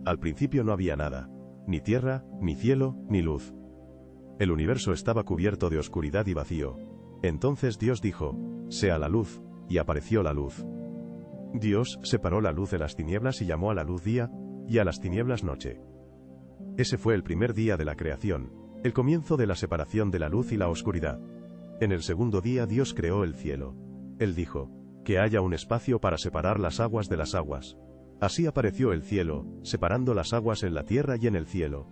Al principio no había nada, ni tierra, ni cielo, ni luz. El universo estaba cubierto de oscuridad y vacío. Entonces Dios dijo, sea la luz, y apareció la luz. Dios separó la luz de las tinieblas y llamó a la luz día, y a las tinieblas noche. Ese fue el primer día de la creación, el comienzo de la separación de la luz y la oscuridad. En el segundo día Dios creó el cielo. Él dijo, que haya un espacio para separar las aguas de las aguas. Así apareció el cielo, separando las aguas en la tierra y en el cielo.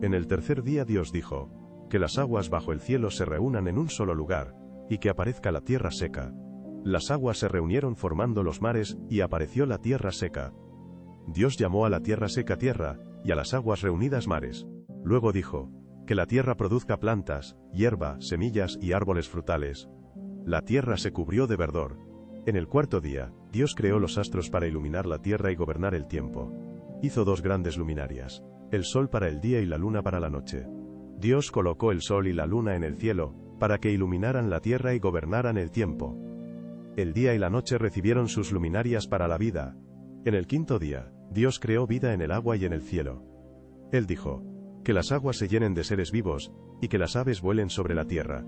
En el tercer día Dios dijo, que las aguas bajo el cielo se reúnan en un solo lugar, y que aparezca la tierra seca. Las aguas se reunieron formando los mares, y apareció la tierra seca. Dios llamó a la tierra seca tierra, y a las aguas reunidas mares. Luego dijo, que la tierra produzca plantas, hierba, semillas y árboles frutales. La tierra se cubrió de verdor. En el cuarto día, Dios creó los astros para iluminar la tierra y gobernar el tiempo. Hizo dos grandes luminarias, el sol para el día y la luna para la noche. Dios colocó el sol y la luna en el cielo, para que iluminaran la tierra y gobernaran el tiempo. El día y la noche recibieron sus luminarias para la vida. En el quinto día, Dios creó vida en el agua y en el cielo. Él dijo, que las aguas se llenen de seres vivos, y que las aves vuelen sobre la tierra.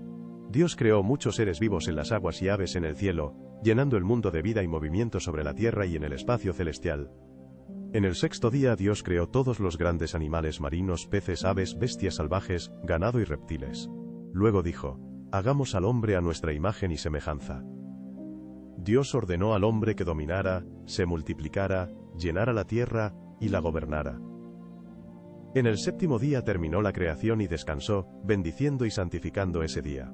Dios creó muchos seres vivos en las aguas y aves en el cielo, llenando el mundo de vida y movimiento sobre la tierra y en el espacio celestial. En el sexto día Dios creó todos los grandes animales marinos, peces, aves, bestias salvajes, ganado y reptiles. Luego dijo, hagamos al hombre a nuestra imagen y semejanza. Dios ordenó al hombre que dominara, se multiplicara, llenara la tierra, y la gobernara. En el séptimo día terminó la creación y descansó, bendiciendo y santificando ese día.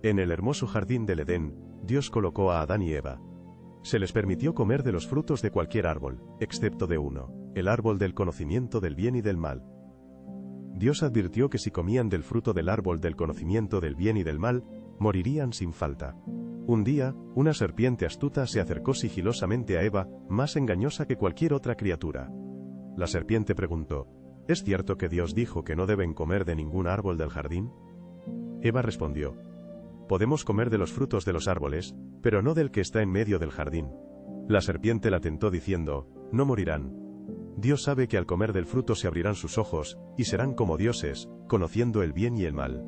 En el hermoso jardín del Edén, Dios colocó a Adán y Eva. Se les permitió comer de los frutos de cualquier árbol, excepto de uno, el árbol del conocimiento del bien y del mal. Dios advirtió que si comían del fruto del árbol del conocimiento del bien y del mal, morirían sin falta. Un día, una serpiente astuta se acercó sigilosamente a Eva, más engañosa que cualquier otra criatura. La serpiente preguntó, ¿es cierto que Dios dijo que no deben comer de ningún árbol del jardín? Eva respondió, podemos comer de los frutos de los árboles, pero no del que está en medio del jardín. La serpiente la tentó diciendo, no morirán. Dios sabe que al comer del fruto se abrirán sus ojos, y serán como dioses, conociendo el bien y el mal.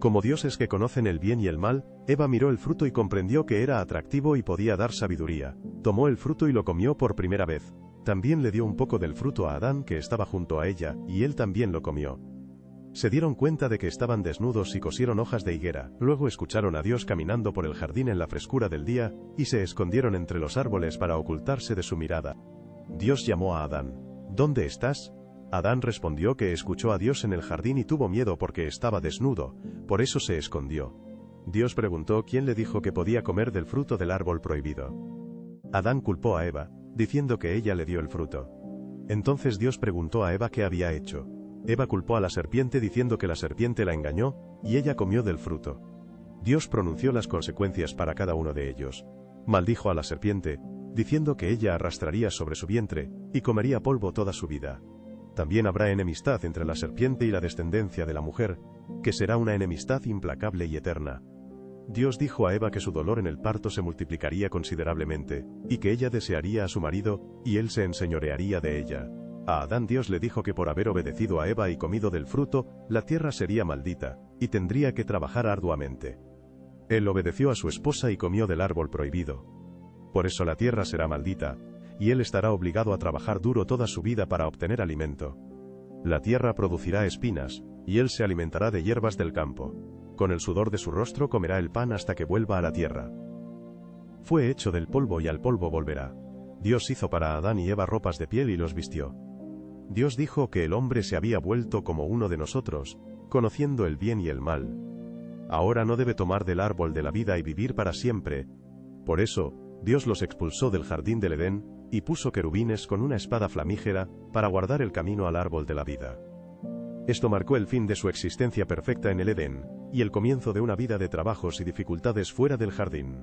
Como dioses que conocen el bien y el mal, Eva miró el fruto y comprendió que era atractivo y podía dar sabiduría. Tomó el fruto y lo comió por primera vez. También le dio un poco del fruto a Adán que estaba junto a ella, y él también lo comió. Se dieron cuenta de que estaban desnudos y cosieron hojas de higuera. Luego escucharon a Dios caminando por el jardín en la frescura del día, y se escondieron entre los árboles para ocultarse de su mirada. Dios llamó a Adán. ¿Dónde estás? Adán respondió que escuchó a Dios en el jardín y tuvo miedo porque estaba desnudo, por eso se escondió. Dios preguntó quién le dijo que podía comer del fruto del árbol prohibido. Adán culpó a Eva, diciendo que ella le dio el fruto. Entonces Dios preguntó a Eva qué había hecho. Eva culpó a la serpiente diciendo que la serpiente la engañó, y ella comió del fruto. Dios pronunció las consecuencias para cada uno de ellos. Maldijo a la serpiente, diciendo que ella arrastraría sobre su vientre, y comería polvo toda su vida. También habrá enemistad entre la serpiente y la descendencia de la mujer, que será una enemistad implacable y eterna. Dios dijo a Eva que su dolor en el parto se multiplicaría considerablemente, y que ella desearía a su marido, y él se enseñorearía de ella. A Adán Dios le dijo que por haber obedecido a Eva y comido del fruto, la tierra sería maldita, y tendría que trabajar arduamente. Él obedeció a su esposa y comió del árbol prohibido. Por eso la tierra será maldita, y él estará obligado a trabajar duro toda su vida para obtener alimento. La tierra producirá espinas, y él se alimentará de hierbas del campo. Con el sudor de su rostro comerá el pan hasta que vuelva a la tierra. Fue hecho del polvo y al polvo volverá. Dios hizo para Adán y Eva ropas de piel y los vistió. Dios dijo que el hombre se había vuelto como uno de nosotros, conociendo el bien y el mal. Ahora no debe tomar del árbol de la vida y vivir para siempre. Por eso, Dios los expulsó del jardín del Edén, y puso querubines con una espada flamígera, para guardar el camino al árbol de la vida. Esto marcó el fin de su existencia perfecta en el Edén, y el comienzo de una vida de trabajos y dificultades fuera del jardín.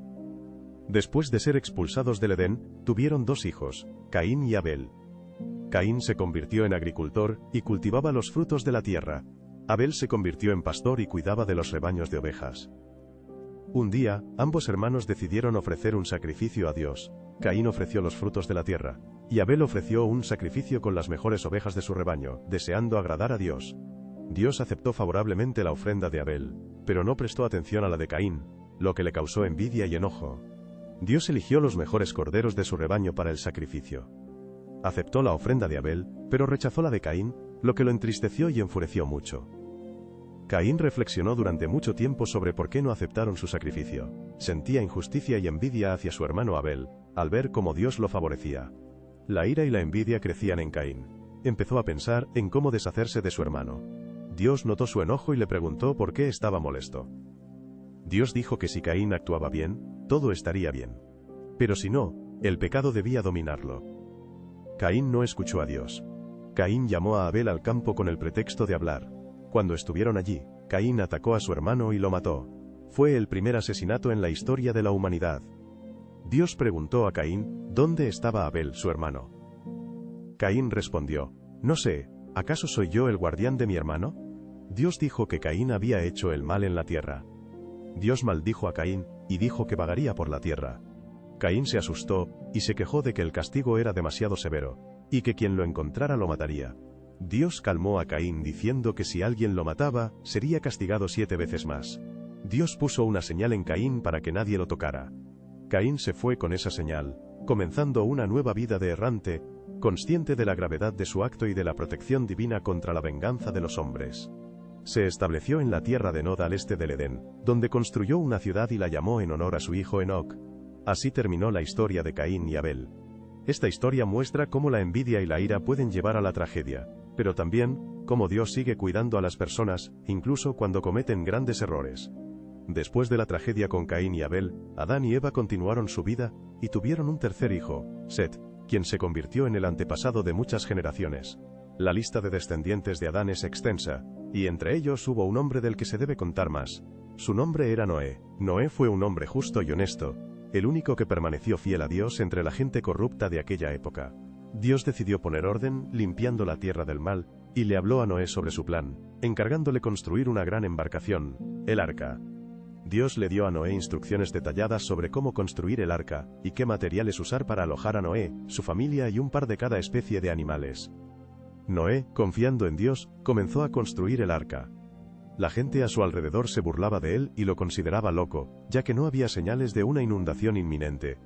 Después de ser expulsados del Edén, tuvieron dos hijos, Caín y Abel. Caín se convirtió en agricultor, y cultivaba los frutos de la tierra. Abel se convirtió en pastor y cuidaba de los rebaños de ovejas. Un día, ambos hermanos decidieron ofrecer un sacrificio a Dios. Caín ofreció los frutos de la tierra, y Abel ofreció un sacrificio con las mejores ovejas de su rebaño, deseando agradar a Dios. Dios aceptó favorablemente la ofrenda de Abel, pero no prestó atención a la de Caín, lo que le causó envidia y enojo. Dios eligió los mejores corderos de su rebaño para el sacrificio. Aceptó la ofrenda de Abel, pero rechazó la de Caín, lo que lo entristeció y enfureció mucho. Caín reflexionó durante mucho tiempo sobre por qué no aceptaron su sacrificio. Sentía injusticia y envidia hacia su hermano Abel, al ver cómo Dios lo favorecía. La ira y la envidia crecían en Caín. Empezó a pensar en cómo deshacerse de su hermano. Dios notó su enojo y le preguntó por qué estaba molesto. Dios dijo que si Caín actuaba bien, todo estaría bien. Pero si no, el pecado debía dominarlo. Caín no escuchó a Dios. Caín llamó a Abel al campo con el pretexto de hablar. Cuando estuvieron allí, Caín atacó a su hermano y lo mató. Fue el primer asesinato en la historia de la humanidad. Dios preguntó a Caín, ¿dónde estaba Abel, su hermano? Caín respondió, no sé, ¿acaso soy yo el guardián de mi hermano? Dios dijo que Caín había hecho el mal en la tierra. Dios maldijo a Caín, y dijo que vagaría por la tierra. Caín se asustó, y se quejó de que el castigo era demasiado severo, y que quien lo encontrara lo mataría. Dios calmó a Caín diciendo que si alguien lo mataba, sería castigado 7 veces más. Dios puso una señal en Caín para que nadie lo tocara. Caín se fue con esa señal, comenzando una nueva vida de errante, consciente de la gravedad de su acto y de la protección divina contra la venganza de los hombres. Se estableció en la tierra de Nod al este del Edén, donde construyó una ciudad y la llamó en honor a su hijo Enoc. Así terminó la historia de Caín y Abel. Esta historia muestra cómo la envidia y la ira pueden llevar a la tragedia, pero también, cómo Dios sigue cuidando a las personas, incluso cuando cometen grandes errores. Después de la tragedia con Caín y Abel, Adán y Eva continuaron su vida, y tuvieron un tercer hijo, Set, quien se convirtió en el antepasado de muchas generaciones. La lista de descendientes de Adán es extensa, y entre ellos hubo un hombre del que se debe contar más. Su nombre era Noé. Noé fue un hombre justo y honesto, el único que permaneció fiel a Dios entre la gente corrupta de aquella época. Dios decidió poner orden, limpiando la tierra del mal, y le habló a Noé sobre su plan, encargándole construir una gran embarcación, el arca. Dios le dio a Noé instrucciones detalladas sobre cómo construir el arca, y qué materiales usar para alojar a Noé, su familia y un par de cada especie de animales. Noé, confiando en Dios, comenzó a construir el arca. La gente a su alrededor se burlaba de él y lo consideraba loco, ya que no había señales de una inundación inminente.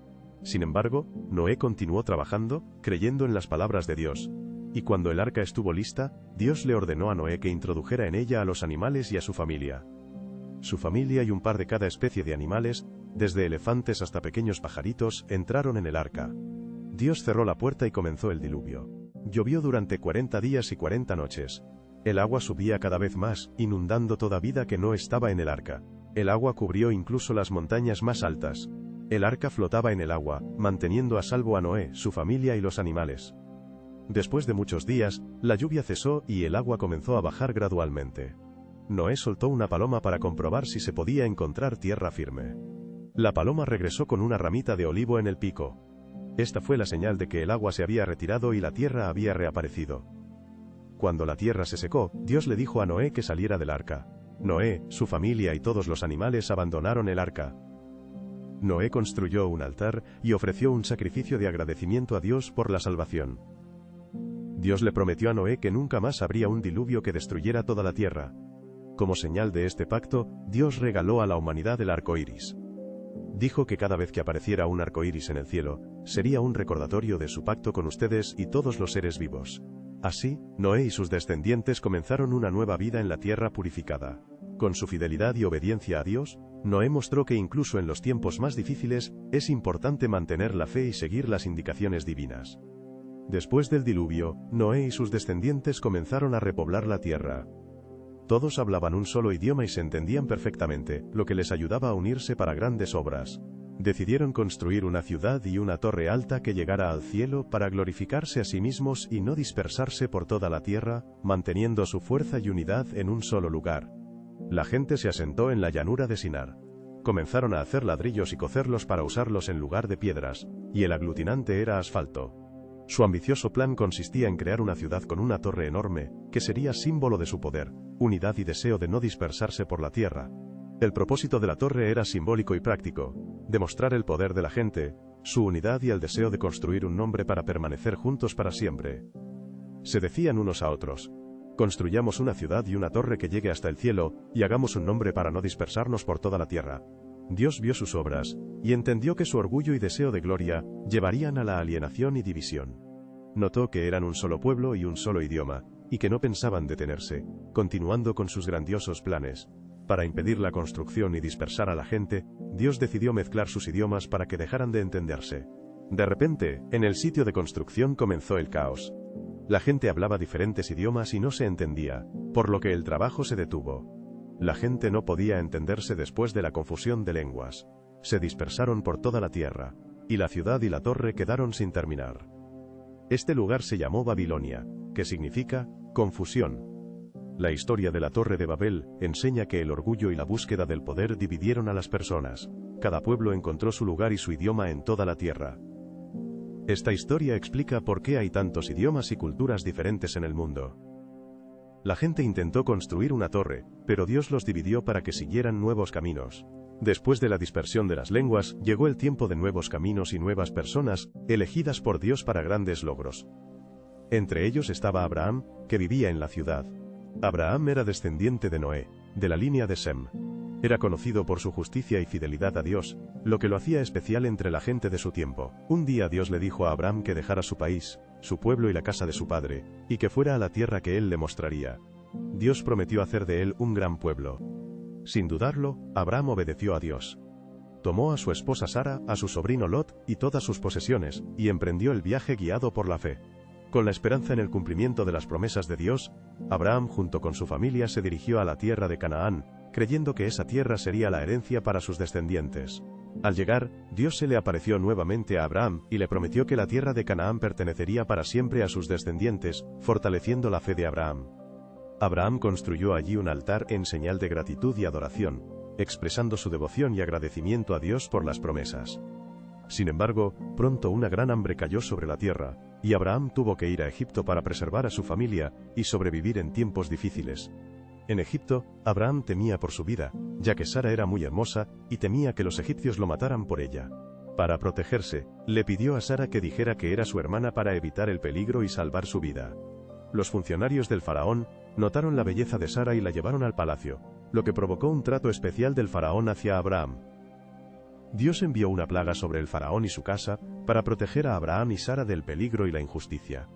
Sin embargo, Noé continuó trabajando, creyendo en las palabras de Dios. Y cuando el arca estuvo lista, Dios le ordenó a Noé que introdujera en ella a los animales y a su familia. Su familia y un par de cada especie de animales, desde elefantes hasta pequeños pajaritos, entraron en el arca. Dios cerró la puerta y comenzó el diluvio. Llovió durante 40 días y 40 noches. El agua subía cada vez más, inundando toda vida que no estaba en el arca. El agua cubrió incluso las montañas más altas. El arca flotaba en el agua, manteniendo a salvo a Noé, su familia y los animales. Después de muchos días, la lluvia cesó y el agua comenzó a bajar gradualmente. Noé soltó una paloma para comprobar si se podía encontrar tierra firme. La paloma regresó con una ramita de olivo en el pico. Esta fue la señal de que el agua se había retirado y la tierra había reaparecido. Cuando la tierra se secó, Dios le dijo a Noé que saliera del arca. Noé, su familia y todos los animales abandonaron el arca. Noé construyó un altar y ofreció un sacrificio de agradecimiento a Dios por la salvación. Dios le prometió a Noé que nunca más habría un diluvio que destruyera toda la tierra. Como señal de este pacto, Dios regaló a la humanidad el arco iris. Dijo que cada vez que apareciera un arco iris en el cielo, sería un recordatorio de su pacto con ustedes y todos los seres vivos. Así, Noé y sus descendientes comenzaron una nueva vida en la tierra purificada. Con su fidelidad y obediencia a Dios, Noé mostró que incluso en los tiempos más difíciles, es importante mantener la fe y seguir las indicaciones divinas. Después del diluvio, Noé y sus descendientes comenzaron a repoblar la tierra. Todos hablaban un solo idioma y se entendían perfectamente, lo que les ayudaba a unirse para grandes obras. Decidieron construir una ciudad y una torre alta que llegara al cielo para glorificarse a sí mismos y no dispersarse por toda la tierra, manteniendo su fuerza y unidad en un solo lugar. La gente se asentó en la llanura de Sinar. Comenzaron a hacer ladrillos y cocerlos para usarlos en lugar de piedras, y el aglutinante era asfalto. Su ambicioso plan consistía en crear una ciudad con una torre enorme, que sería símbolo de su poder, unidad y deseo de no dispersarse por la tierra. El propósito de la torre era simbólico y práctico: demostrar el poder de la gente, su unidad y el deseo de construir un nombre para permanecer juntos para siempre. Se decían unos a otros: construyamos una ciudad y una torre que llegue hasta el cielo, y hagamos un nombre para no dispersarnos por toda la tierra. Dios vio sus obras, y entendió que su orgullo y deseo de gloria llevarían a la alienación y división. Notó que eran un solo pueblo y un solo idioma, y que no pensaban detenerse, continuando con sus grandiosos planes. Para impedir la construcción y dispersar a la gente, Dios decidió mezclar sus idiomas para que dejaran de entenderse. De repente, en el sitio de construcción comenzó el caos. La gente hablaba diferentes idiomas y no se entendía, por lo que el trabajo se detuvo. La gente no podía entenderse después de la confusión de lenguas. Se dispersaron por toda la tierra, y la ciudad y la torre quedaron sin terminar. Este lugar se llamó Babilonia, que significa confusión. La historia de la Torre de Babel enseña que el orgullo y la búsqueda del poder dividieron a las personas. Cada pueblo encontró su lugar y su idioma en toda la tierra. Esta historia explica por qué hay tantos idiomas y culturas diferentes en el mundo. La gente intentó construir una torre, pero Dios los dividió para que siguieran nuevos caminos. Después de la dispersión de las lenguas, llegó el tiempo de nuevos caminos y nuevas personas, elegidas por Dios para grandes logros. Entre ellos estaba Abraham, que vivía en la ciudad. Abraham era descendiente de Noé, de la línea de Sem. Era conocido por su justicia y fidelidad a Dios, lo que lo hacía especial entre la gente de su tiempo. Un día Dios le dijo a Abraham que dejara su país, su pueblo y la casa de su padre, y que fuera a la tierra que él le mostraría. Dios prometió hacer de él un gran pueblo. Sin dudarlo, Abraham obedeció a Dios. Tomó a su esposa Sara, a su sobrino Lot, y todas sus posesiones, y emprendió el viaje guiado por la fe. Con la esperanza en el cumplimiento de las promesas de Dios, Abraham junto con su familia se dirigió a la tierra de Canaán, creyendo que esa tierra sería la herencia para sus descendientes. Al llegar, Dios se le apareció nuevamente a Abraham y le prometió que la tierra de Canaán pertenecería para siempre a sus descendientes, fortaleciendo la fe de Abraham. Abraham construyó allí un altar en señal de gratitud y adoración, expresando su devoción y agradecimiento a Dios por las promesas. Sin embargo, pronto una gran hambre cayó sobre la tierra, y Abraham tuvo que ir a Egipto para preservar a su familia y sobrevivir en tiempos difíciles. En Egipto, Abraham temía por su vida, ya que Sara era muy hermosa, y temía que los egipcios lo mataran por ella. Para protegerse, le pidió a Sara que dijera que era su hermana para evitar el peligro y salvar su vida. Los funcionarios del faraón notaron la belleza de Sara y la llevaron al palacio, lo que provocó un trato especial del faraón hacia Abraham. Dios envió una plaga sobre el faraón y su casa, para proteger a Abraham y Sara del peligro y la injusticia.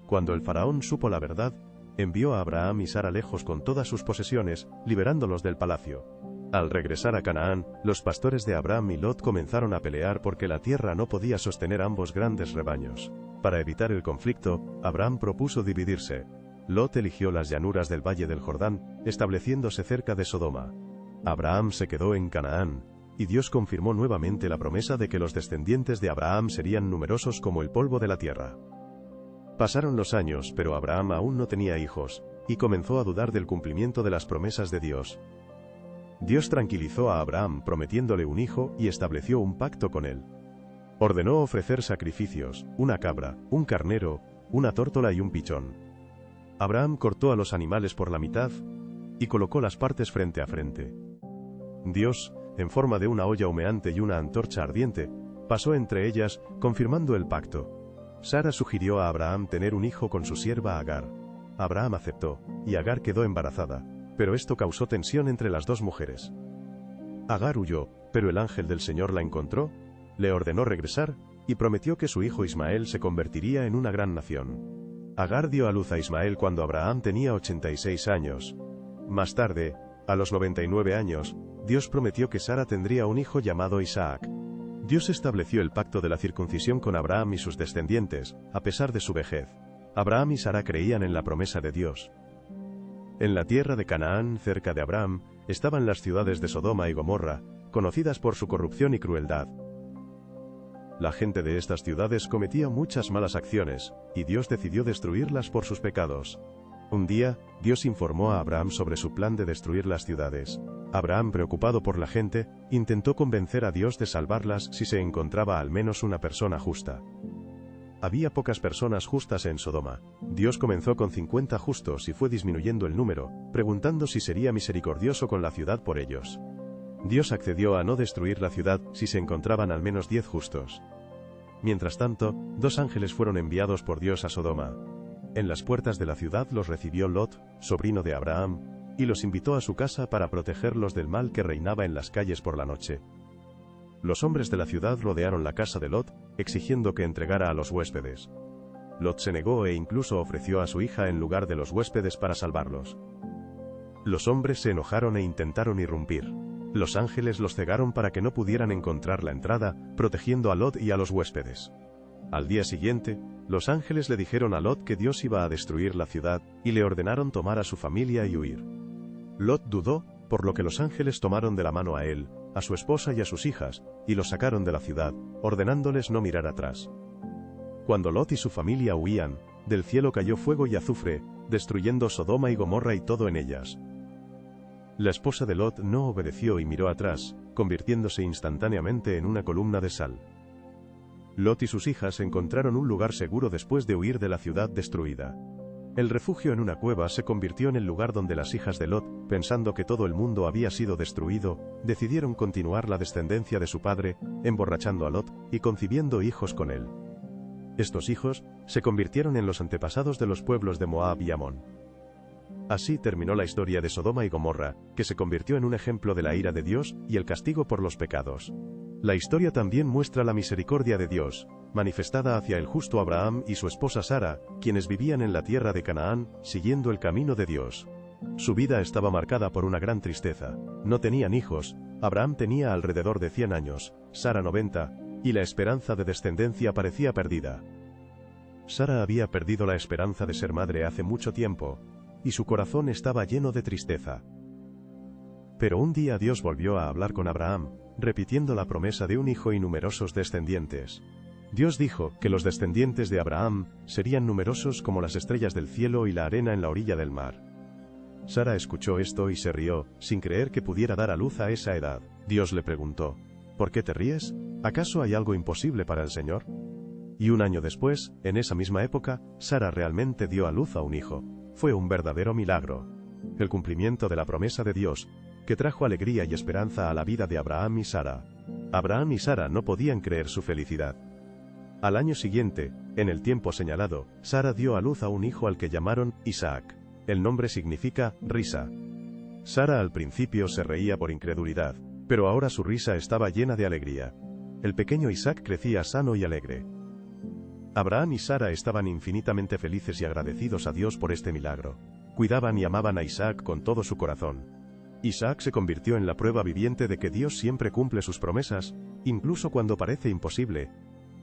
Cuando el faraón supo la verdad, envió a Abraham y Sara lejos con todas sus posesiones, liberándolos del palacio. Al regresar a Canaán, los pastores de Abraham y Lot comenzaron a pelear porque la tierra no podía sostener ambos grandes rebaños. Para evitar el conflicto, Abraham propuso dividirse. Lot eligió las llanuras del valle del Jordán, estableciéndose cerca de Sodoma. Abraham se quedó en Canaán, y Dios confirmó nuevamente la promesa de que los descendientes de Abraham serían numerosos como el polvo de la tierra. Pasaron los años, pero Abraham aún no tenía hijos, y comenzó a dudar del cumplimiento de las promesas de Dios. Dios tranquilizó a Abraham prometiéndole un hijo y estableció un pacto con él. Ordenó ofrecer sacrificios, una cabra, un carnero, una tórtola y un pichón. Abraham cortó a los animales por la mitad y colocó las partes frente a frente. Dios, en forma de una olla humeante y una antorcha ardiente, pasó entre ellas, confirmando el pacto. Sara sugirió a Abraham tener un hijo con su sierva Agar. Abraham aceptó, y Agar quedó embarazada, pero esto causó tensión entre las dos mujeres. Agar huyó, pero el ángel del Señor la encontró, le ordenó regresar, y prometió que su hijo Ismael se convertiría en una gran nación. Agar dio a luz a Ismael cuando Abraham tenía 86 años. Más tarde, a los 99 años, Dios prometió que Sara tendría un hijo llamado Isaac. Dios estableció el pacto de la circuncisión con Abraham y sus descendientes, a pesar de su vejez. Abraham y Sara creían en la promesa de Dios. En la tierra de Canaán, cerca de Abraham, estaban las ciudades de Sodoma y Gomorra, conocidas por su corrupción y crueldad. La gente de estas ciudades cometía muchas malas acciones, y Dios decidió destruirlas por sus pecados. Un día, Dios informó a Abraham sobre su plan de destruir las ciudades. Abraham, preocupado por la gente, intentó convencer a Dios de salvarlas si se encontraba al menos una persona justa. Había pocas personas justas en Sodoma. Dios comenzó con 50 justos y fue disminuyendo el número, preguntando si sería misericordioso con la ciudad por ellos. Dios accedió a no destruir la ciudad si se encontraban al menos 10 justos. Mientras tanto, 2 ángeles fueron enviados por Dios a Sodoma. En las puertas de la ciudad los recibió Lot, sobrino de Abraham, y los invitó a su casa para protegerlos del mal que reinaba en las calles por la noche. Los hombres de la ciudad rodearon la casa de Lot, exigiendo que entregara a los huéspedes. Lot se negó e incluso ofreció a su hija en lugar de los huéspedes para salvarlos. Los hombres se enojaron e intentaron irrumpir. Los ángeles los cegaron para que no pudieran encontrar la entrada, protegiendo a Lot y a los huéspedes. Al día siguiente, los ángeles le dijeron a Lot que Dios iba a destruir la ciudad, y le ordenaron tomar a su familia y huir. Lot dudó, por lo que los ángeles tomaron de la mano a él, a su esposa y a sus hijas, y los sacaron de la ciudad, ordenándoles no mirar atrás. Cuando Lot y su familia huían, del cielo cayó fuego y azufre, destruyendo Sodoma y Gomorra y todo en ellas. La esposa de Lot no obedeció y miró atrás, convirtiéndose instantáneamente en una columna de sal. Lot y sus hijas encontraron un lugar seguro después de huir de la ciudad destruida. El refugio en una cueva se convirtió en el lugar donde las hijas de Lot, pensando que todo el mundo había sido destruido, decidieron continuar la descendencia de su padre, emborrachando a Lot y concibiendo hijos con él. Estos hijos se convirtieron en los antepasados de los pueblos de Moab y Amón. Así terminó la historia de Sodoma y Gomorra, que se convirtió en un ejemplo de la ira de Dios y el castigo por los pecados. La historia también muestra la misericordia de Dios, manifestada hacia el justo Abraham y su esposa Sara, quienes vivían en la tierra de Canaán, siguiendo el camino de Dios. Su vida estaba marcada por una gran tristeza. No tenían hijos, Abraham tenía alrededor de 100 años, Sara 90, y la esperanza de descendencia parecía perdida. Sara había perdido la esperanza de ser madre hace mucho tiempo, y su corazón estaba lleno de tristeza. Pero un día Dios volvió a hablar con Abraham, repitiendo la promesa de un hijo y numerosos descendientes. Dios dijo que los descendientes de Abraham serían numerosos como las estrellas del cielo y la arena en la orilla del mar. Sara escuchó esto y se rió, sin creer que pudiera dar a luz a esa edad. Dios le preguntó: ¿por qué te ríes? ¿Acaso hay algo imposible para el Señor? Y un año después, en esa misma época, Sara realmente dio a luz a un hijo. Fue un verdadero milagro. El cumplimiento de la promesa de Dios, que trajo alegría y esperanza a la vida de Abraham y Sara. Abraham y Sara no podían creer su felicidad. Al año siguiente, en el tiempo señalado, Sara dio a luz a un hijo al que llamaron Isaac. El nombre significa risa. Sara al principio se reía por incredulidad, pero ahora su risa estaba llena de alegría. El pequeño Isaac crecía sano y alegre. Abraham y Sara estaban infinitamente felices y agradecidos a Dios por este milagro. Cuidaban y amaban a Isaac con todo su corazón. Isaac se convirtió en la prueba viviente de que Dios siempre cumple sus promesas, incluso cuando parece imposible.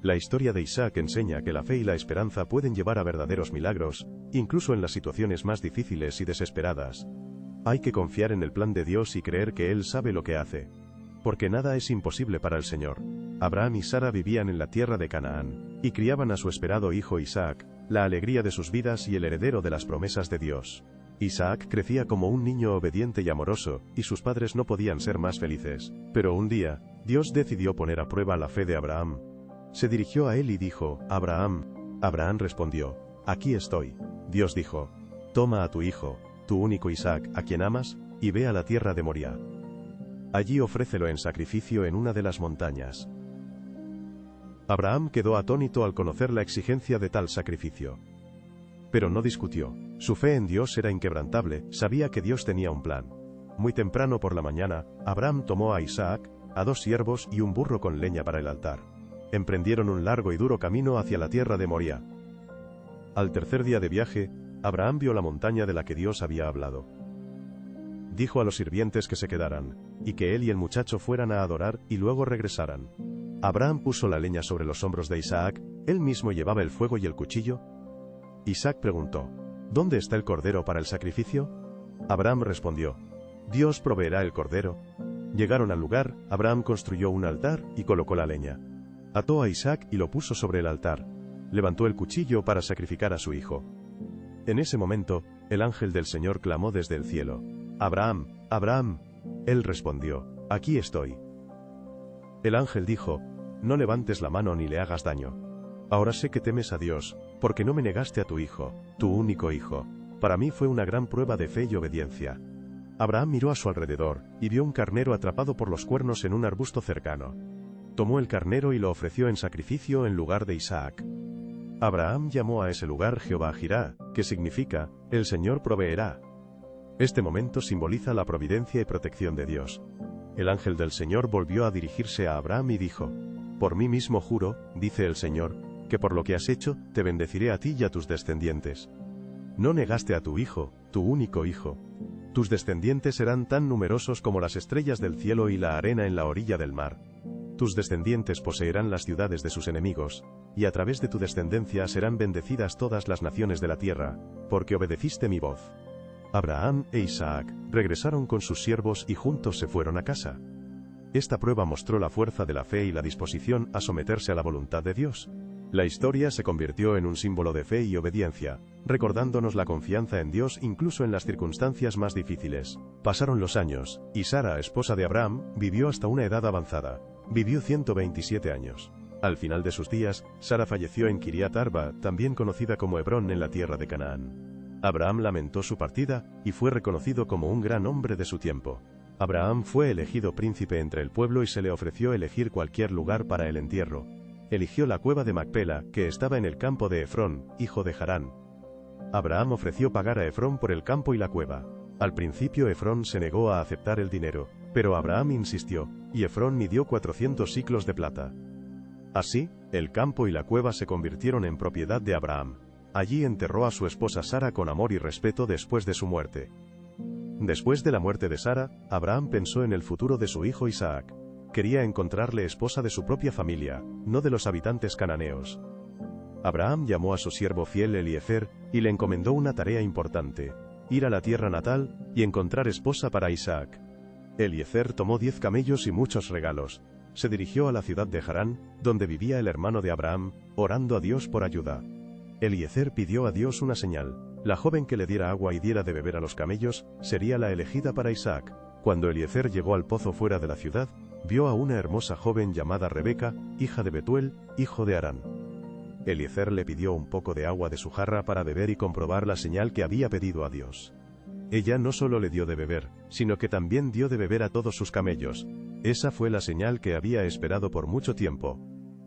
La historia de Isaac enseña que la fe y la esperanza pueden llevar a verdaderos milagros, incluso en las situaciones más difíciles y desesperadas. Hay que confiar en el plan de Dios y creer que Él sabe lo que hace. Porque nada es imposible para el Señor. Abraham y Sara vivían en la tierra de Canaán, y criaban a su esperado hijo Isaac, la alegría de sus vidas y el heredero de las promesas de Dios. Isaac crecía como un niño obediente y amoroso, y sus padres no podían ser más felices. Pero un día, Dios decidió poner a prueba la fe de Abraham. Se dirigió a él y dijo: Abraham. Abraham respondió: aquí estoy. Dios dijo: toma a tu hijo, tu único Isaac, a quien amas, y ve a la tierra de Moría. Allí ofrécelo en sacrificio en una de las montañas. Abraham quedó atónito al conocer la exigencia de tal sacrificio. Pero no discutió. Su fe en Dios era inquebrantable, sabía que Dios tenía un plan. Muy temprano por la mañana, Abraham tomó a Isaac, a 2 siervos y un burro con leña para el altar. Emprendieron un largo y duro camino hacia la tierra de Moría. Al tercer día de viaje, Abraham vio la montaña de la que Dios había hablado. Dijo a los sirvientes que se quedaran, y que él y el muchacho fueran a adorar y luego regresaran. Abraham puso la leña sobre los hombros de Isaac, él mismo llevaba el fuego y el cuchillo. Isaac preguntó: ¿dónde está el cordero para el sacrificio? Abraham respondió: Dios proveerá el cordero. Llegaron al lugar, Abraham construyó un altar y colocó la leña. Ató a Isaac y lo puso sobre el altar. Levantó el cuchillo para sacrificar a su hijo. En ese momento, el ángel del Señor clamó desde el cielo: Abraham, Abraham. Él respondió: aquí estoy. El ángel dijo: no levantes la mano ni le hagas daño. Ahora sé que temes a Dios, porque no me negaste a tu hijo, tu único hijo. Para mí fue una gran prueba de fe y obediencia. Abraham miró a su alrededor, y vio un carnero atrapado por los cuernos en un arbusto cercano. Tomó el carnero y lo ofreció en sacrificio en lugar de Isaac. Abraham llamó a ese lugar Jehová Jirá, que significa, el Señor proveerá. Este momento simboliza la providencia y protección de Dios. El ángel del Señor volvió a dirigirse a Abraham y dijo: Por mí mismo juro, dice el Señor, que por lo que has hecho, te bendeciré a ti y a tus descendientes. No negaste a tu hijo, tu único hijo. Tus descendientes serán tan numerosos como las estrellas del cielo y la arena en la orilla del mar. Tus descendientes poseerán las ciudades de sus enemigos, y a través de tu descendencia serán bendecidas todas las naciones de la tierra, porque obedeciste mi voz. Abraham e Isaac regresaron con sus siervos y juntos se fueron a casa. Esta prueba mostró la fuerza de la fe y la disposición a someterse a la voluntad de Dios. La historia se convirtió en un símbolo de fe y obediencia, recordándonos la confianza en Dios incluso en las circunstancias más difíciles. Pasaron los años, y Sara, esposa de Abraham, vivió hasta una edad avanzada. Vivió 127 años. Al final de sus días, Sara falleció en Kiriat Arba, también conocida como Hebrón en la tierra de Canaán. Abraham lamentó su partida, y fue reconocido como un gran hombre de su tiempo. Abraham fue elegido príncipe entre el pueblo y se le ofreció elegir cualquier lugar para el entierro. Eligió la cueva de Macpela, que estaba en el campo de Efrón, hijo de Harán. Abraham ofreció pagar a Efrón por el campo y la cueva. Al principio Efrón se negó a aceptar el dinero, pero Abraham insistió, y Efrón midió 400 siclos de plata. Así, el campo y la cueva se convirtieron en propiedad de Abraham. Allí enterró a su esposa Sara con amor y respeto después de su muerte. Después de la muerte de Sara, Abraham pensó en el futuro de su hijo Isaac. Quería encontrarle esposa de su propia familia, no de los habitantes cananeos. Abraham llamó a su siervo fiel Eliezer, y le encomendó una tarea importante: ir a la tierra natal, y encontrar esposa para Isaac. Eliezer tomó 10 camellos y muchos regalos. Se dirigió a la ciudad de Harán, donde vivía el hermano de Abraham, orando a Dios por ayuda. Eliezer pidió a Dios una señal: la joven que le diera agua y diera de beber a los camellos, sería la elegida para Isaac. Cuando Eliezer llegó al pozo fuera de la ciudad, vio a una hermosa joven llamada Rebeca, hija de Betuel, hijo de Harán. Eliezer le pidió un poco de agua de su jarra para beber y comprobar la señal que había pedido a Dios. Ella no solo le dio de beber, sino que también dio de beber a todos sus camellos. Esa fue la señal que había esperado por mucho tiempo.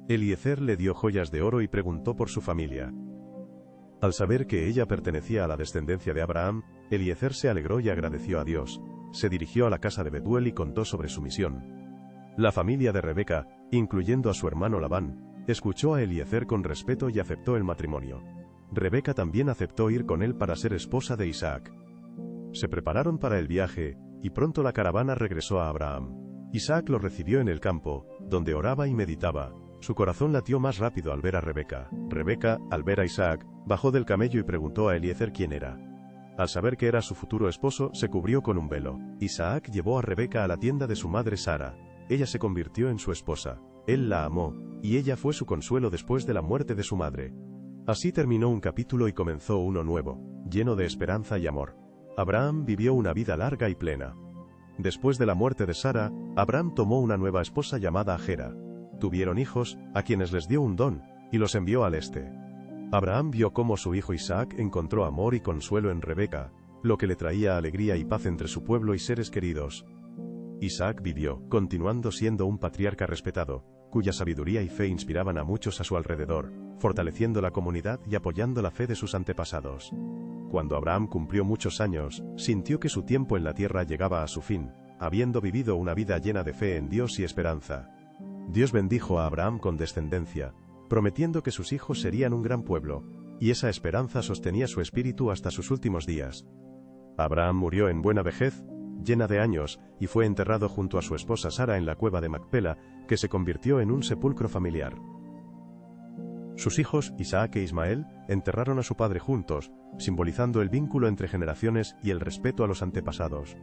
Eliezer le dio joyas de oro y preguntó por su familia. Al saber que ella pertenecía a la descendencia de Abraham, Eliezer se alegró y agradeció a Dios. Se dirigió a la casa de Betuel y contó sobre su misión. La familia de Rebeca, incluyendo a su hermano Labán, escuchó a Eliezer con respeto y aceptó el matrimonio. Rebeca también aceptó ir con él para ser esposa de Isaac. Se prepararon para el viaje, y pronto la caravana regresó a Abraham. Isaac lo recibió en el campo, donde oraba y meditaba. Su corazón latió más rápido al ver a Rebeca. Rebeca, al ver a Isaac, bajó del camello y preguntó a Eliezer quién era. Al saber que era su futuro esposo, se cubrió con un velo. Isaac llevó a Rebeca a la tienda de su madre Sara. Ella se convirtió en su esposa. Él la amó, y ella fue su consuelo después de la muerte de su madre. Así terminó un capítulo y comenzó uno nuevo, lleno de esperanza y amor. Abraham vivió una vida larga y plena. Después de la muerte de Sara, Abraham tomó una nueva esposa llamada Agera. Tuvieron hijos, a quienes les dio un don, y los envió al este. Abraham vio cómo su hijo Isaac encontró amor y consuelo en Rebeca, lo que le traía alegría y paz entre su pueblo y seres queridos. Isaac vivió, continuando siendo un patriarca respetado, cuya sabiduría y fe inspiraban a muchos a su alrededor, fortaleciendo la comunidad y apoyando la fe de sus antepasados. Cuando Abraham cumplió muchos años, sintió que su tiempo en la tierra llegaba a su fin, habiendo vivido una vida llena de fe en Dios y esperanza. Dios bendijo a Abraham con descendencia, prometiendo que sus hijos serían un gran pueblo, y esa esperanza sostenía su espíritu hasta sus últimos días. Abraham murió en buena vejez, llena de años, y fue enterrado junto a su esposa Sara en la cueva de Macpela, que se convirtió en un sepulcro familiar. Sus hijos, Isaac e Ismael, enterraron a su padre juntos, simbolizando el vínculo entre generaciones y el respeto a los antepasados.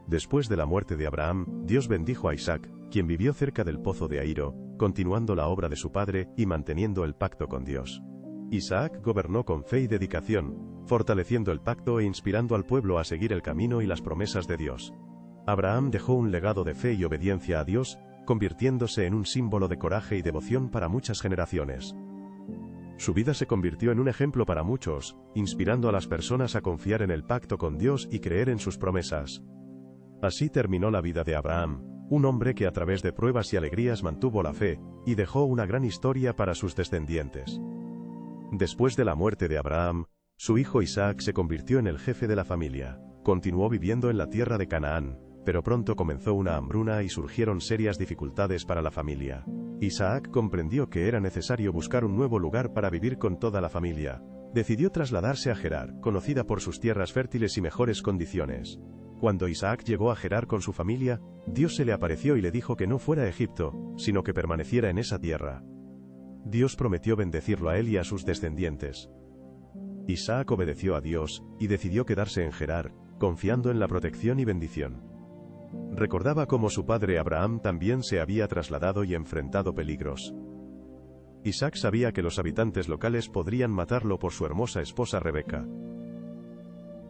Después de la muerte de Abraham, Dios bendijo a Isaac, quien vivió cerca del pozo de Ahiro, continuando la obra de su padre y manteniendo el pacto con Dios. Isaac gobernó con fe y dedicación, fortaleciendo el pacto e inspirando al pueblo a seguir el camino y las promesas de Dios. Abraham dejó un legado de fe y obediencia a Dios, convirtiéndose en un símbolo de coraje y devoción para muchas generaciones. Su vida se convirtió en un ejemplo para muchos, inspirando a las personas a confiar en el pacto con Dios y creer en sus promesas. Así terminó la vida de Abraham, un hombre que a través de pruebas y alegrías mantuvo la fe, y dejó una gran historia para sus descendientes. Después de la muerte de Abraham, su hijo Isaac se convirtió en el jefe de la familia. Continuó viviendo en la tierra de Canaán, pero pronto comenzó una hambruna y surgieron serias dificultades para la familia. Isaac comprendió que era necesario buscar un nuevo lugar para vivir con toda la familia. Decidió trasladarse a Gerar, conocida por sus tierras fértiles y mejores condiciones. Cuando Isaac llegó a Gerar con su familia, Dios se le apareció y le dijo que no fuera a Egipto, sino que permaneciera en esa tierra. Dios prometió bendecirlo a él y a sus descendientes. Isaac obedeció a Dios, y decidió quedarse en Gerar, confiando en la protección y bendición. Recordaba cómo su padre Abraham también se había trasladado y enfrentado peligros. Isaac sabía que los habitantes locales podrían matarlo por su hermosa esposa Rebeca.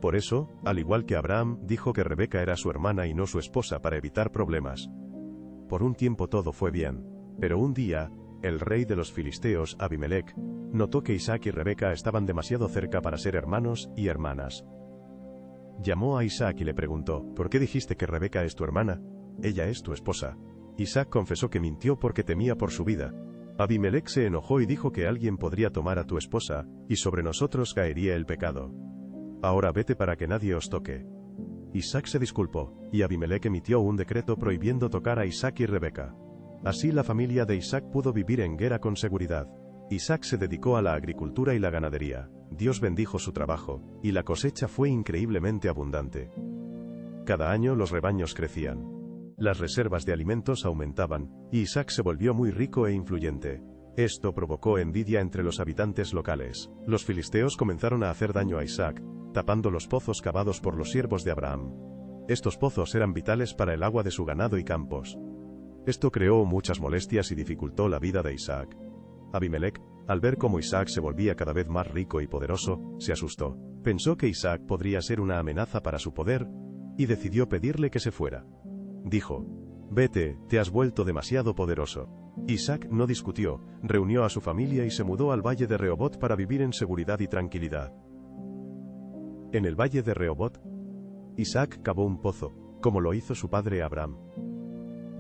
Por eso, al igual que Abraham, dijo que Rebeca era su hermana y no su esposa para evitar problemas. Por un tiempo todo fue bien, pero un día, el rey de los filisteos, Abimelec, notó que Isaac y Rebeca estaban demasiado cerca para ser hermanos y hermanas. Llamó a Isaac y le preguntó, ¿por qué dijiste que Rebeca es tu hermana? Ella es tu esposa. Isaac confesó que mintió porque temía por su vida. Abimelec se enojó y dijo que alguien podría tomar a tu esposa, y sobre nosotros caería el pecado. Ahora vete para que nadie os toque. Isaac se disculpó, y Abimelec emitió un decreto prohibiendo tocar a Isaac y Rebeca. Así la familia de Isaac pudo vivir en Gera con seguridad. Isaac se dedicó a la agricultura y la ganadería. Dios bendijo su trabajo, y la cosecha fue increíblemente abundante. Cada año los rebaños crecían. Las reservas de alimentos aumentaban, y Isaac se volvió muy rico e influyente. Esto provocó envidia entre los habitantes locales. Los filisteos comenzaron a hacer daño a Isaac, tapando los pozos cavados por los siervos de Abraham. Estos pozos eran vitales para el agua de su ganado y campos. Esto creó muchas molestias y dificultó la vida de Isaac. Abimelec, al ver cómo Isaac se volvía cada vez más rico y poderoso, se asustó. Pensó que Isaac podría ser una amenaza para su poder, y decidió pedirle que se fuera. Dijo, «Vete, te has vuelto demasiado poderoso». Isaac no discutió, reunió a su familia y se mudó al valle de Rehobot para vivir en seguridad y tranquilidad. En el valle de Rehobot, Isaac cavó un pozo, como lo hizo su padre Abraham.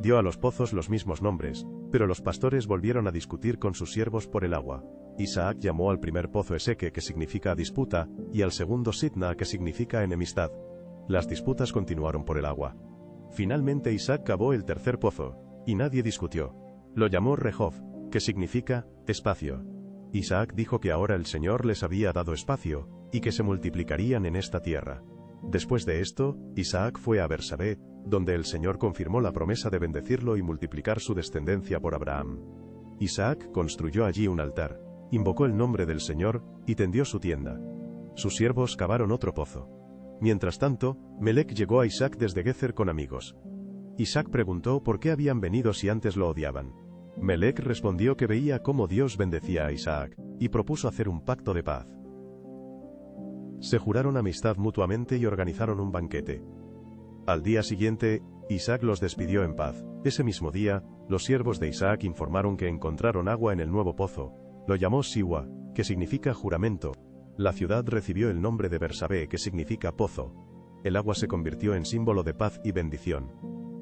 Dio a los pozos los mismos nombres, pero los pastores volvieron a discutir con sus siervos por el agua. Isaac llamó al primer pozo Eseque, que significa disputa, y al segundo Sitna, que significa enemistad. Las disputas continuaron por el agua. Finalmente Isaac cavó el tercer pozo, y nadie discutió. Lo llamó Rehov, que significa espacio. Isaac dijo que ahora el Señor les había dado espacio, y que se multiplicarían en esta tierra. Después de esto, Isaac fue a Bersabé, donde el Señor confirmó la promesa de bendecirlo y multiplicar su descendencia por Abraham. Isaac construyó allí un altar, invocó el nombre del Señor, y tendió su tienda. Sus siervos cavaron otro pozo. Mientras tanto, Melec llegó a Isaac desde Gezer con amigos. Isaac preguntó por qué habían venido si antes lo odiaban. Melec respondió que veía cómo Dios bendecía a Isaac, y propuso hacer un pacto de paz. Se juraron amistad mutuamente y organizaron un banquete. Al día siguiente, Isaac los despidió en paz. Ese mismo día, los siervos de Isaac informaron que encontraron agua en el nuevo pozo. Lo llamó Siwa, que significa juramento. La ciudad recibió el nombre de Bersabé, que significa pozo. El agua se convirtió en símbolo de paz y bendición.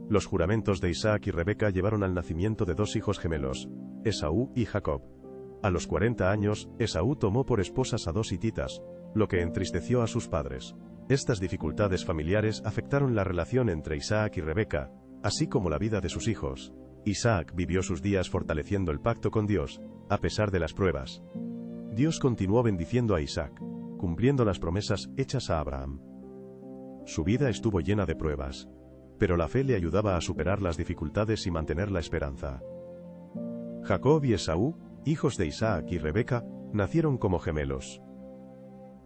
Los juramentos de Isaac y Rebeca llevaron al nacimiento de dos hijos gemelos, Esaú y Jacob. A los 40 años, Esaú tomó por esposas a dos hititas, lo que entristeció a sus padres. Estas dificultades familiares afectaron la relación entre Isaac y Rebeca, así como la vida de sus hijos. Isaac vivió sus días fortaleciendo el pacto con Dios, a pesar de las pruebas. Dios continuó bendiciendo a Isaac, cumpliendo las promesas hechas a Abraham. Su vida estuvo llena de pruebas, pero la fe le ayudaba a superar las dificultades y mantener la esperanza. Jacob y Esaú, hijos de Isaac y Rebeca, nacieron como gemelos.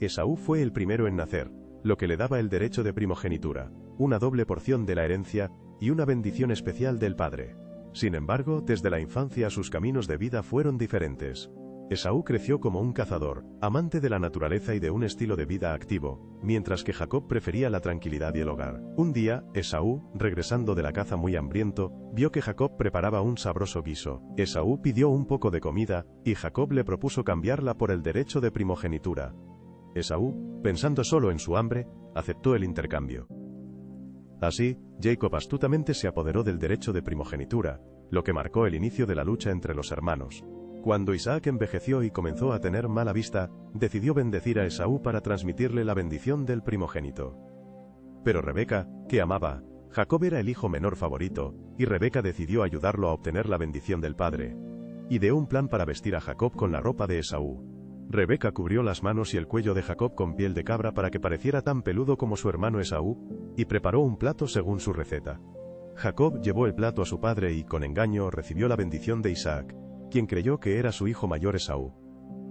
Esaú fue el primero en nacer, lo que le daba el derecho de primogenitura, una doble porción de la herencia, y una bendición especial del padre. Sin embargo, desde la infancia sus caminos de vida fueron diferentes. Esaú creció como un cazador, amante de la naturaleza y de un estilo de vida activo, mientras que Jacob prefería la tranquilidad y el hogar. Un día, Esaú, regresando de la caza muy hambriento, vio que Jacob preparaba un sabroso guiso. Esaú pidió un poco de comida, y Jacob le propuso cambiarla por el derecho de primogenitura. Esaú, pensando solo en su hambre, aceptó el intercambio. Así, Jacob astutamente se apoderó del derecho de primogenitura, lo que marcó el inicio de la lucha entre los hermanos. Cuando Isaac envejeció y comenzó a tener mala vista, decidió bendecir a Esaú para transmitirle la bendición del primogénito. Pero Rebeca, que amaba, Jacob era el hijo menor favorito, y Rebeca decidió ayudarlo a obtener la bendición del padre. Ideó un plan para vestir a Jacob con la ropa de Esaú. Rebeca cubrió las manos y el cuello de Jacob con piel de cabra para que pareciera tan peludo como su hermano Esaú, y preparó un plato según su receta. Jacob llevó el plato a su padre y, con engaño, recibió la bendición de Isaac, quien creyó que era su hijo mayor Esaú.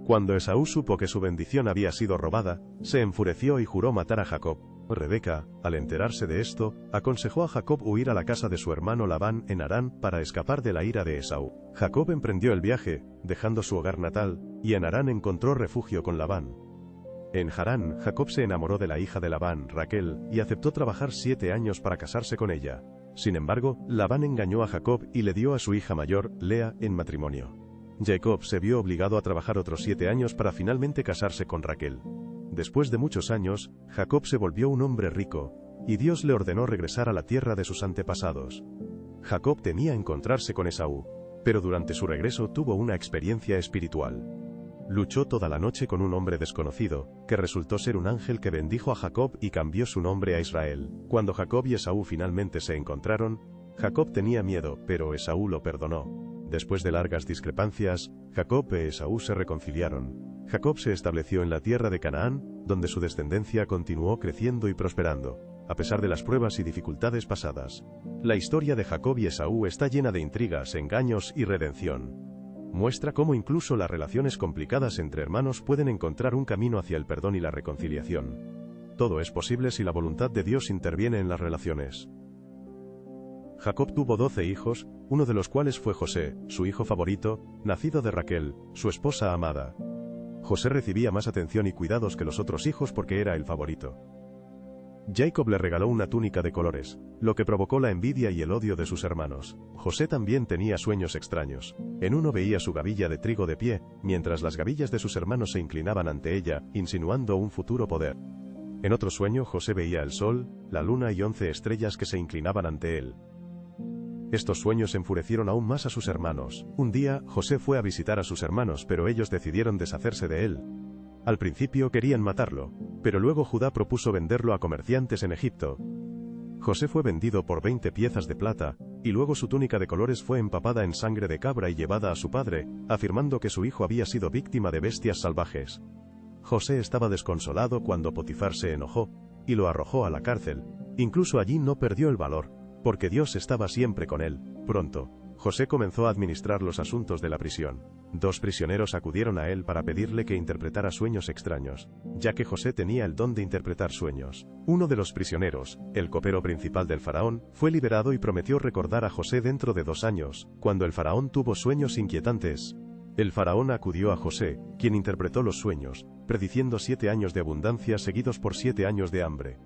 Cuando Esaú supo que su bendición había sido robada, se enfureció y juró matar a Jacob. Rebeca, al enterarse de esto, aconsejó a Jacob huir a la casa de su hermano Labán en Harán para escapar de la ira de Esaú. Jacob emprendió el viaje, dejando su hogar natal, y en Harán encontró refugio con Labán. En Harán, Jacob se enamoró de la hija de Labán, Raquel, y aceptó trabajar 7 años para casarse con ella. Sin embargo, Labán engañó a Jacob y le dio a su hija mayor, Lea, en matrimonio. Jacob se vio obligado a trabajar otros 7 años para finalmente casarse con Raquel. Después de muchos años, Jacob se volvió un hombre rico, y Dios le ordenó regresar a la tierra de sus antepasados. Jacob temía encontrarse con Esaú, pero durante su regreso tuvo una experiencia espiritual. Luchó toda la noche con un hombre desconocido, que resultó ser un ángel que bendijo a Jacob y cambió su nombre a Israel. Cuando Jacob y Esaú finalmente se encontraron, Jacob tenía miedo, pero Esaú lo perdonó. Después de largas discrepancias, Jacob y Esaú se reconciliaron. Jacob se estableció en la tierra de Canaán, donde su descendencia continuó creciendo y prosperando, a pesar de las pruebas y dificultades pasadas. La historia de Jacob y Esaú está llena de intrigas, engaños y redención. Muestra cómo incluso las relaciones complicadas entre hermanos pueden encontrar un camino hacia el perdón y la reconciliación. Todo es posible si la voluntad de Dios interviene en las relaciones. Jacob tuvo 12 hijos, uno de los cuales fue José, su hijo favorito, nacido de Raquel, su esposa amada. José recibía más atención y cuidados que los otros hijos porque era el favorito. Jacob le regaló una túnica de colores, lo que provocó la envidia y el odio de sus hermanos. José también tenía sueños extraños. En uno veía su gavilla de trigo de pie, mientras las gavillas de sus hermanos se inclinaban ante ella, insinuando un futuro poder. En otro sueño José veía el sol, la luna y 11 estrellas que se inclinaban ante él. Estos sueños enfurecieron aún más a sus hermanos. Un día, José fue a visitar a sus hermanos, pero ellos decidieron deshacerse de él. Al principio querían matarlo, pero luego Judá propuso venderlo a comerciantes en Egipto. José fue vendido por 20 piezas de plata, y luego su túnica de colores fue empapada en sangre de cabra y llevada a su padre, afirmando que su hijo había sido víctima de bestias salvajes. José estaba desconsolado cuando Potifar se enojó, y lo arrojó a la cárcel. Incluso allí no perdió el valor, porque Dios estaba siempre con él. Pronto, José comenzó a administrar los asuntos de la prisión. 2 prisioneros acudieron a él para pedirle que interpretara sueños extraños, ya que José tenía el don de interpretar sueños. Uno de los prisioneros, el copero principal del faraón, fue liberado y prometió recordar a José dentro de 2 años, cuando el faraón tuvo sueños inquietantes. El faraón acudió a José, quien interpretó los sueños, prediciendo 7 años de abundancia seguidos por 7 años de hambre.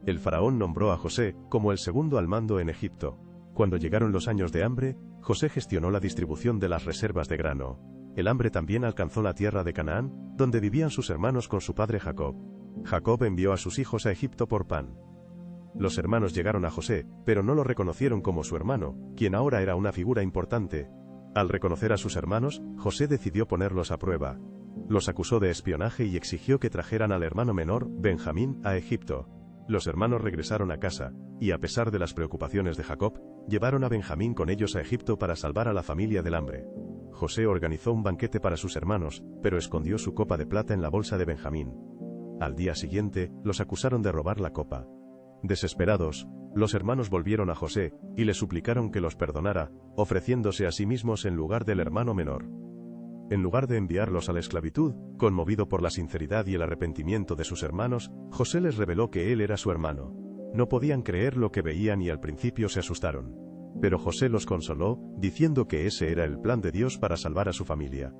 El faraón nombró a José como el segundo al mando en Egipto. Cuando llegaron los años de hambre, José gestionó la distribución de las reservas de grano. El hambre también alcanzó la tierra de Canaán, donde vivían sus hermanos con su padre Jacob. Jacob envió a sus hijos a Egipto por pan. Los hermanos llegaron a José, pero no lo reconocieron como su hermano, quien ahora era una figura importante. Al reconocer a sus hermanos, José decidió ponerlos a prueba. Los acusó de espionaje y exigió que trajeran al hermano menor, Benjamín, a Egipto. Los hermanos regresaron a casa, y a pesar de las preocupaciones de Jacob, llevaron a Benjamín con ellos a Egipto para salvar a la familia del hambre. José organizó un banquete para sus hermanos, pero escondió su copa de plata en la bolsa de Benjamín. Al día siguiente, los acusaron de robar la copa. Desesperados, los hermanos volvieron a José, y le suplicaron que los perdonara, ofreciéndose a sí mismos en lugar del hermano menor. En lugar de enviarlos a la esclavitud, conmovido por la sinceridad y el arrepentimiento de sus hermanos, José les reveló que él era su hermano. No podían creer lo que veían y al principio se asustaron. Pero José los consoló, diciendo que ese era el plan de Dios para salvar a su familia.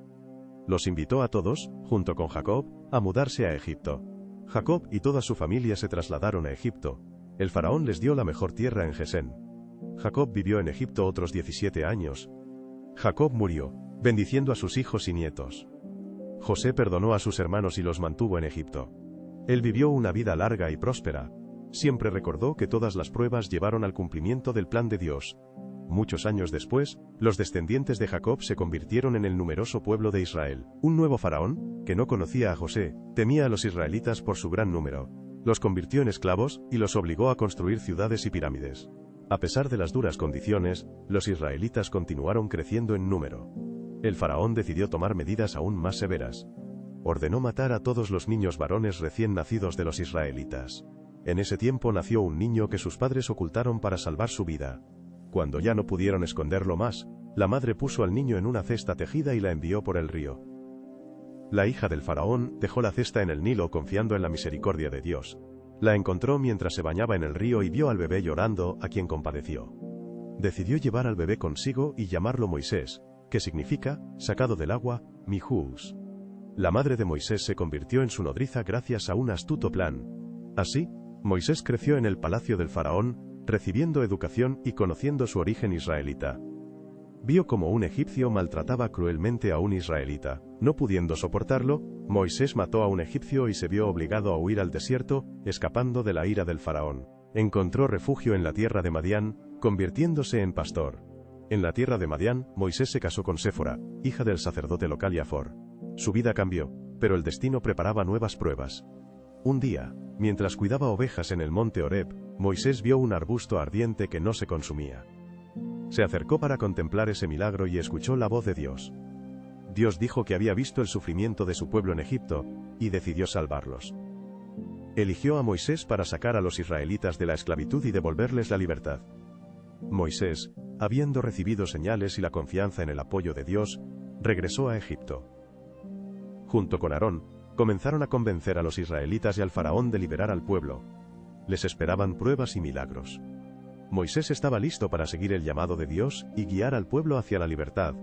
Los invitó a todos, junto con Jacob, a mudarse a Egipto. Jacob y toda su familia se trasladaron a Egipto. El faraón les dio la mejor tierra en Gesén. Jacob vivió en Egipto otros 17 años. Jacob murió, bendiciendo a sus hijos y nietos. José perdonó a sus hermanos y los mantuvo en Egipto. Él vivió una vida larga y próspera. Siempre recordó que todas las pruebas llevaron al cumplimiento del plan de Dios. Muchos años después, los descendientes de Jacob se convirtieron en el numeroso pueblo de Israel. Un nuevo faraón, que no conocía a José, temía a los israelitas por su gran número. Los convirtió en esclavos y los obligó a construir ciudades y pirámides. A pesar de las duras condiciones, los israelitas continuaron creciendo en número. El faraón decidió tomar medidas aún más severas. Ordenó matar a todos los niños varones recién nacidos de los israelitas. En ese tiempo nació un niño que sus padres ocultaron para salvar su vida. Cuando ya no pudieron esconderlo más, la madre puso al niño en una cesta tejida y la envió por el río. La hija del faraón dejó la cesta en el Nilo confiando en la misericordia de Dios. La encontró mientras se bañaba en el río y vio al bebé llorando, a quien compadeció. Decidió llevar al bebé consigo y llamarlo Moisés, que significa, sacado del agua, Mijús. La madre de Moisés se convirtió en su nodriza gracias a un astuto plan. Así, Moisés creció en el palacio del faraón, recibiendo educación y conociendo su origen israelita. Vio cómo un egipcio maltrataba cruelmente a un israelita. No pudiendo soportarlo, Moisés mató a un egipcio y se vio obligado a huir al desierto, escapando de la ira del faraón. Encontró refugio en la tierra de Madián, convirtiéndose en pastor. En la tierra de Madián, Moisés se casó con Séfora, hija del sacerdote local Yafor. Su vida cambió, pero el destino preparaba nuevas pruebas. Un día, mientras cuidaba ovejas en el monte Horeb, Moisés vio un arbusto ardiente que no se consumía. Se acercó para contemplar ese milagro y escuchó la voz de Dios. Dios dijo que había visto el sufrimiento de su pueblo en Egipto, y decidió salvarlos. Eligió a Moisés para sacar a los israelitas de la esclavitud y devolverles la libertad. Moisés, habiendo recibido señales y la confianza en el apoyo de Dios, regresó a Egipto. Junto con Aarón, comenzaron a convencer a los israelitas y al faraón de liberar al pueblo. Les esperaban pruebas y milagros. Moisés estaba listo para seguir el llamado de Dios y guiar al pueblo hacia la libertad,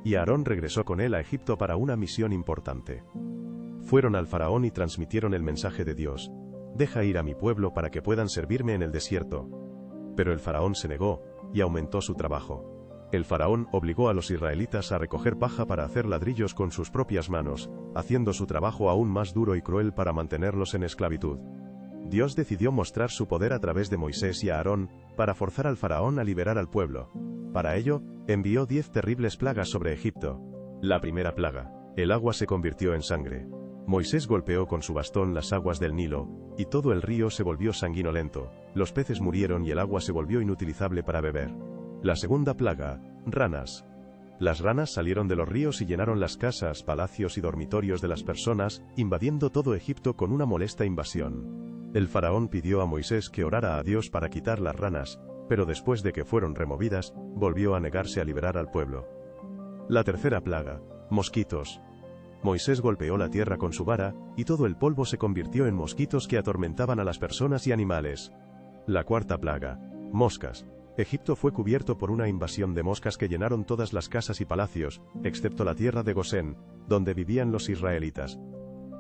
y Aarón regresó con él a Egipto para una misión importante. Fueron al faraón y transmitieron el mensaje de Dios: «Deja ir a mi pueblo para que puedan servirme en el desierto». Pero el faraón se negó, y aumentó su trabajo. El faraón obligó a los israelitas a recoger paja para hacer ladrillos con sus propias manos, haciendo su trabajo aún más duro y cruel para mantenerlos en esclavitud. Dios decidió mostrar su poder a través de Moisés y Aarón, para forzar al faraón a liberar al pueblo. Para ello, envió 10 terribles plagas sobre Egipto. La primera plaga: el agua se convirtió en sangre. Moisés golpeó con su bastón las aguas del Nilo, y todo el río se volvió sanguinolento, los peces murieron y el agua se volvió inutilizable para beber. La segunda plaga: ranas. Las ranas salieron de los ríos y llenaron las casas, palacios y dormitorios de las personas, invadiendo todo Egipto con una molesta invasión. El faraón pidió a Moisés que orara a Dios para quitar las ranas, pero después de que fueron removidas, volvió a negarse a liberar al pueblo. La tercera plaga: mosquitos. Moisés golpeó la tierra con su vara, y todo el polvo se convirtió en mosquitos que atormentaban a las personas y animales. La cuarta plaga: moscas. Egipto fue cubierto por una invasión de moscas que llenaron todas las casas y palacios, excepto la tierra de Gosén, donde vivían los israelitas.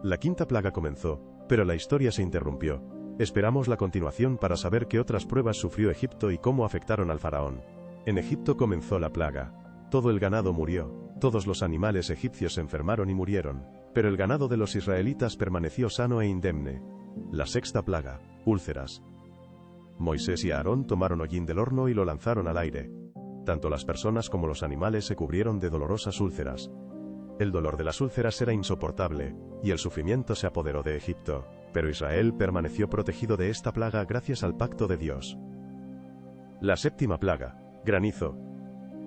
La quinta plaga comenzó, pero la historia se interrumpió. Esperamos la continuación para saber qué otras pruebas sufrió Egipto y cómo afectaron al faraón. En Egipto comenzó la plaga. Todo el ganado murió, todos los animales egipcios se enfermaron y murieron, pero el ganado de los israelitas permaneció sano e indemne. La sexta plaga: úlceras. Moisés y Aarón tomaron hollín del horno y lo lanzaron al aire. Tanto las personas como los animales se cubrieron de dolorosas úlceras. El dolor de las úlceras era insoportable, y el sufrimiento se apoderó de Egipto, pero Israel permaneció protegido de esta plaga gracias al pacto de Dios. La séptima plaga: granizo.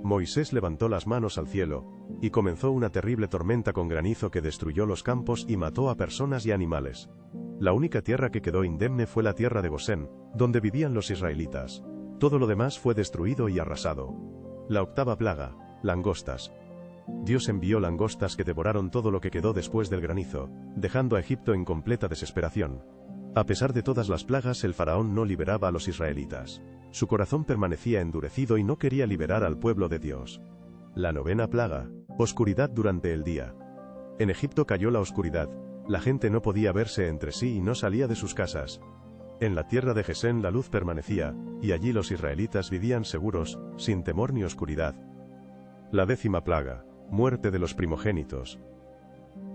Moisés levantó las manos al cielo, y comenzó una terrible tormenta con granizo que destruyó los campos y mató a personas y animales. La única tierra que quedó indemne fue la tierra de Gosén, donde vivían los israelitas. Todo lo demás fue destruido y arrasado. La octava plaga: langostas. Dios envió langostas que devoraron todo lo que quedó después del granizo, dejando a Egipto en completa desesperación. A pesar de todas las plagas, el faraón no liberaba a los israelitas. Su corazón permanecía endurecido y no quería liberar al pueblo de Dios. La novena plaga: oscuridad durante el día. En Egipto cayó la oscuridad, la gente no podía verse entre sí y no salía de sus casas. En la tierra de Gesén la luz permanecía, y allí los israelitas vivían seguros, sin temor ni oscuridad. La 10ª plaga, muerte de los primogénitos.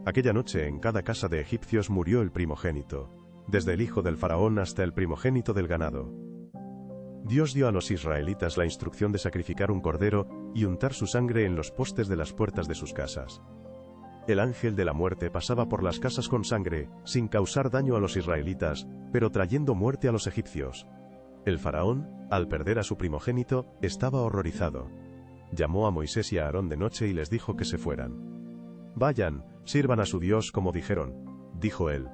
Aquella noche en cada casa de egipcios murió el primogénito, desde el hijo del faraón hasta el primogénito del ganado. Dios dio a los israelitas la instrucción de sacrificar un cordero y untar su sangre en los postes de las puertas de sus casas. El ángel de la muerte pasaba por las casas con sangre, sin causar daño a los israelitas, pero trayendo muerte a los egipcios. El faraón, al perder a su primogénito, estaba horrorizado. Llamó a Moisés y a Aarón de noche y les dijo que se fueran. «Vayan, sirvan a su Dios como dijeron», dijo él.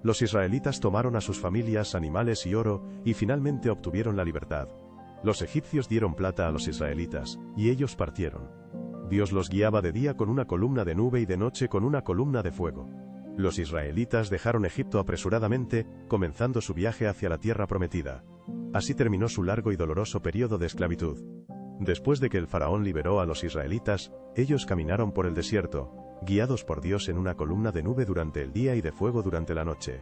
Los israelitas tomaron a sus familias, animales y oro, y finalmente obtuvieron la libertad. Los egipcios dieron plata a los israelitas, y ellos partieron. Dios los guiaba de día con una columna de nube y de noche con una columna de fuego. Los israelitas dejaron Egipto apresuradamente, comenzando su viaje hacia la tierra prometida. Así terminó su largo y doloroso periodo de esclavitud. Después de que el faraón liberó a los israelitas, ellos caminaron por el desierto, guiados por Dios en una columna de nube durante el día y de fuego durante la noche.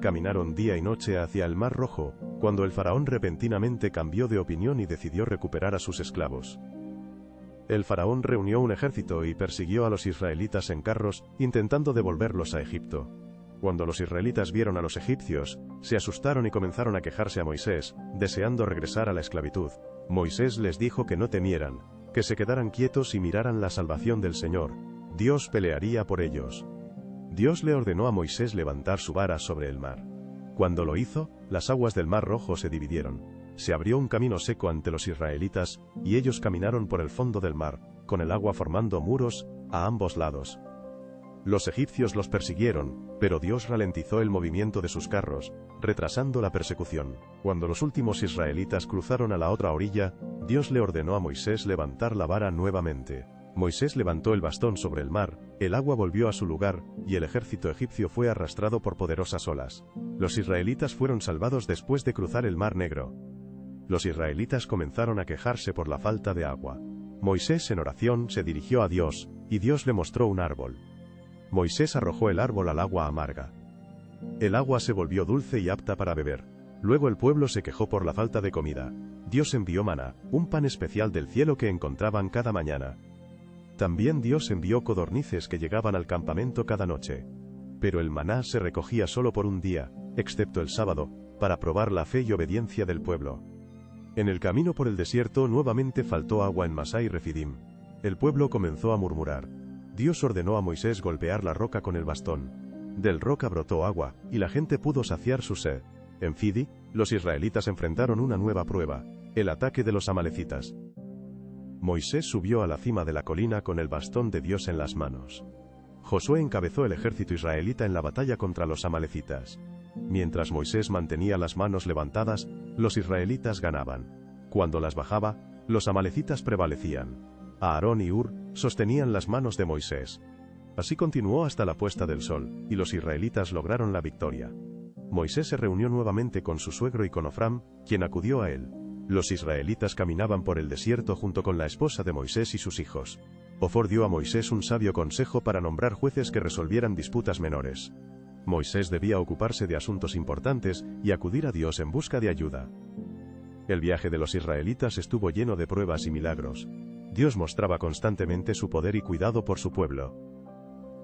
Caminaron día y noche hacia el Mar Rojo, cuando el faraón repentinamente cambió de opinión y decidió recuperar a sus esclavos. El faraón reunió un ejército y persiguió a los israelitas en carros, intentando devolverlos a Egipto. Cuando los israelitas vieron a los egipcios, se asustaron y comenzaron a quejarse a Moisés, deseando regresar a la esclavitud. Moisés les dijo que no temieran, que se quedaran quietos y miraran la salvación del Señor. Dios pelearía por ellos. Dios le ordenó a Moisés levantar su vara sobre el mar. Cuando lo hizo, las aguas del Mar Rojo se dividieron. Se abrió un camino seco ante los israelitas, y ellos caminaron por el fondo del mar, con el agua formando muros a ambos lados. Los egipcios los persiguieron, pero Dios ralentizó el movimiento de sus carros, retrasando la persecución. Cuando los últimos israelitas cruzaron a la otra orilla, Dios le ordenó a Moisés levantar la vara nuevamente. Moisés levantó el bastón sobre el mar, el agua volvió a su lugar, y el ejército egipcio fue arrastrado por poderosas olas. Los israelitas fueron salvados después de cruzar el Mar Negro. Los israelitas comenzaron a quejarse por la falta de agua. Moisés en oración se dirigió a Dios, y Dios le mostró un árbol. Moisés arrojó el árbol al agua amarga. El agua se volvió dulce y apta para beber. Luego el pueblo se quejó por la falta de comida. Dios envió maná, un pan especial del cielo que encontraban cada mañana. También Dios envió codornices que llegaban al campamento cada noche. Pero el maná se recogía solo por un día, excepto el sábado, para probar la fe y obediencia del pueblo. En el camino por el desierto nuevamente faltó agua en Masá y Refidim. El pueblo comenzó a murmurar. Dios ordenó a Moisés golpear la roca con el bastón. Del roca brotó agua, y la gente pudo saciar su sed. En Fidi, los israelitas enfrentaron una nueva prueba, el ataque de los amalecitas. Moisés subió a la cima de la colina con el bastón de Dios en las manos. Josué encabezó el ejército israelita en la batalla contra los amalecitas. Mientras Moisés mantenía las manos levantadas, los israelitas ganaban. Cuando las bajaba, los amalecitas prevalecían. Aarón y Hur sostenían las manos de Moisés. Así continuó hasta la puesta del sol, y los israelitas lograron la victoria. Moisés se reunió nuevamente con su suegro y con Ofram, quien acudió a él. Los israelitas caminaban por el desierto junto con la esposa de Moisés y sus hijos. Ofor dio a Moisés un sabio consejo para nombrar jueces que resolvieran disputas menores. Moisés debía ocuparse de asuntos importantes y acudir a Dios en busca de ayuda. El viaje de los israelitas estuvo lleno de pruebas y milagros. Dios mostraba constantemente su poder y cuidado por su pueblo.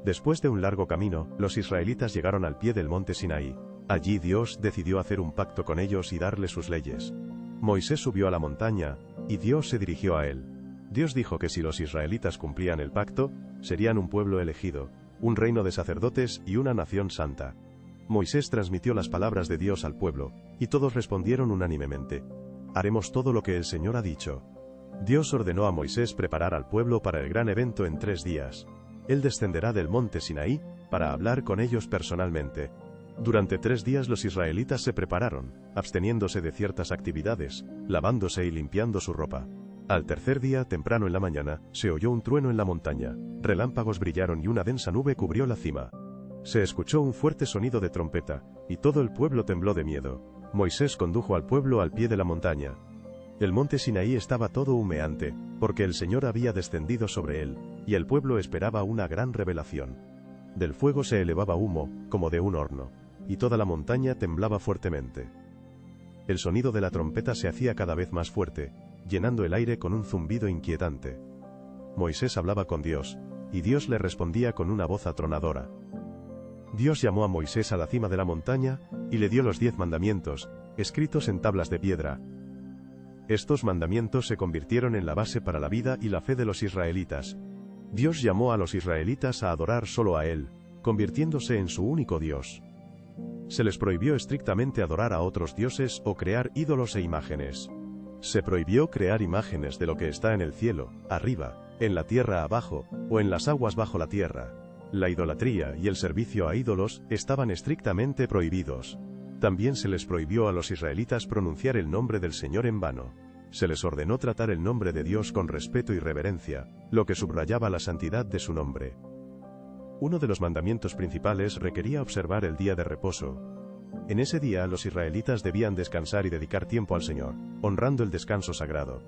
Después de un largo camino, los israelitas llegaron al pie del monte Sinaí. Allí Dios decidió hacer un pacto con ellos y darles sus leyes. Moisés subió a la montaña, y Dios se dirigió a él. Dios dijo que si los israelitas cumplían el pacto, serían un pueblo elegido, un reino de sacerdotes y una nación santa. Moisés transmitió las palabras de Dios al pueblo, y todos respondieron unánimemente: «Haremos todo lo que el Señor ha dicho». Dios ordenó a Moisés preparar al pueblo para el gran evento en 3 días. Él descenderá del monte Sinaí, para hablar con ellos personalmente. Durante 3 días los israelitas se prepararon, absteniéndose de ciertas actividades, lavándose y limpiando su ropa. Al tercer día, temprano en la mañana, se oyó un trueno en la montaña, relámpagos brillaron y una densa nube cubrió la cima. Se escuchó un fuerte sonido de trompeta, y todo el pueblo tembló de miedo. Moisés condujo al pueblo al pie de la montaña. El monte Sinaí estaba todo humeante, porque el Señor había descendido sobre él, y el pueblo esperaba una gran revelación. Del fuego se elevaba humo, como de un horno, y toda la montaña temblaba fuertemente. El sonido de la trompeta se hacía cada vez más fuerte, llenando el aire con un zumbido inquietante. Moisés hablaba con Dios, y Dios le respondía con una voz atronadora. Dios llamó a Moisés a la cima de la montaña, y le dio los 10 mandamientos, escritos en tablas de piedra. Estos mandamientos se convirtieron en la base para la vida y la fe de los israelitas. Dios llamó a los israelitas a adorar solo a Él, convirtiéndose en su único Dios. Se les prohibió estrictamente adorar a otros dioses o crear ídolos e imágenes. Se prohibió crear imágenes de lo que está en el cielo, arriba, en la tierra abajo, o en las aguas bajo la tierra. La idolatría y el servicio a ídolos estaban estrictamente prohibidos. También se les prohibió a los israelitas pronunciar el nombre del Señor en vano. Se les ordenó tratar el nombre de Dios con respeto y reverencia, lo que subrayaba la santidad de su nombre. Uno de los mandamientos principales requería observar el día de reposo. En ese día los israelitas debían descansar y dedicar tiempo al Señor, honrando el descanso sagrado.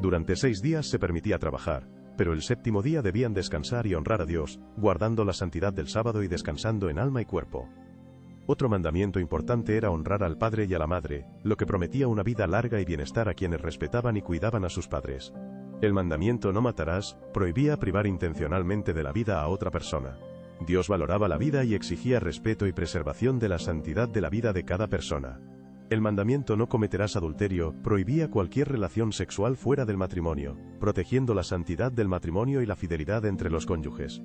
Durante 6 días se permitía trabajar, pero el 7º día debían descansar y honrar a Dios, guardando la santidad del sábado y descansando en alma y cuerpo. Otro mandamiento importante era honrar al padre y a la madre, lo que prometía una vida larga y bienestar a quienes respetaban y cuidaban a sus padres. El mandamiento no matarás prohibía privar intencionalmente de la vida a otra persona. Dios valoraba la vida y exigía respeto y preservación de la santidad de la vida de cada persona. El mandamiento no cometerás adulterio prohibía cualquier relación sexual fuera del matrimonio, protegiendo la santidad del matrimonio y la fidelidad entre los cónyuges.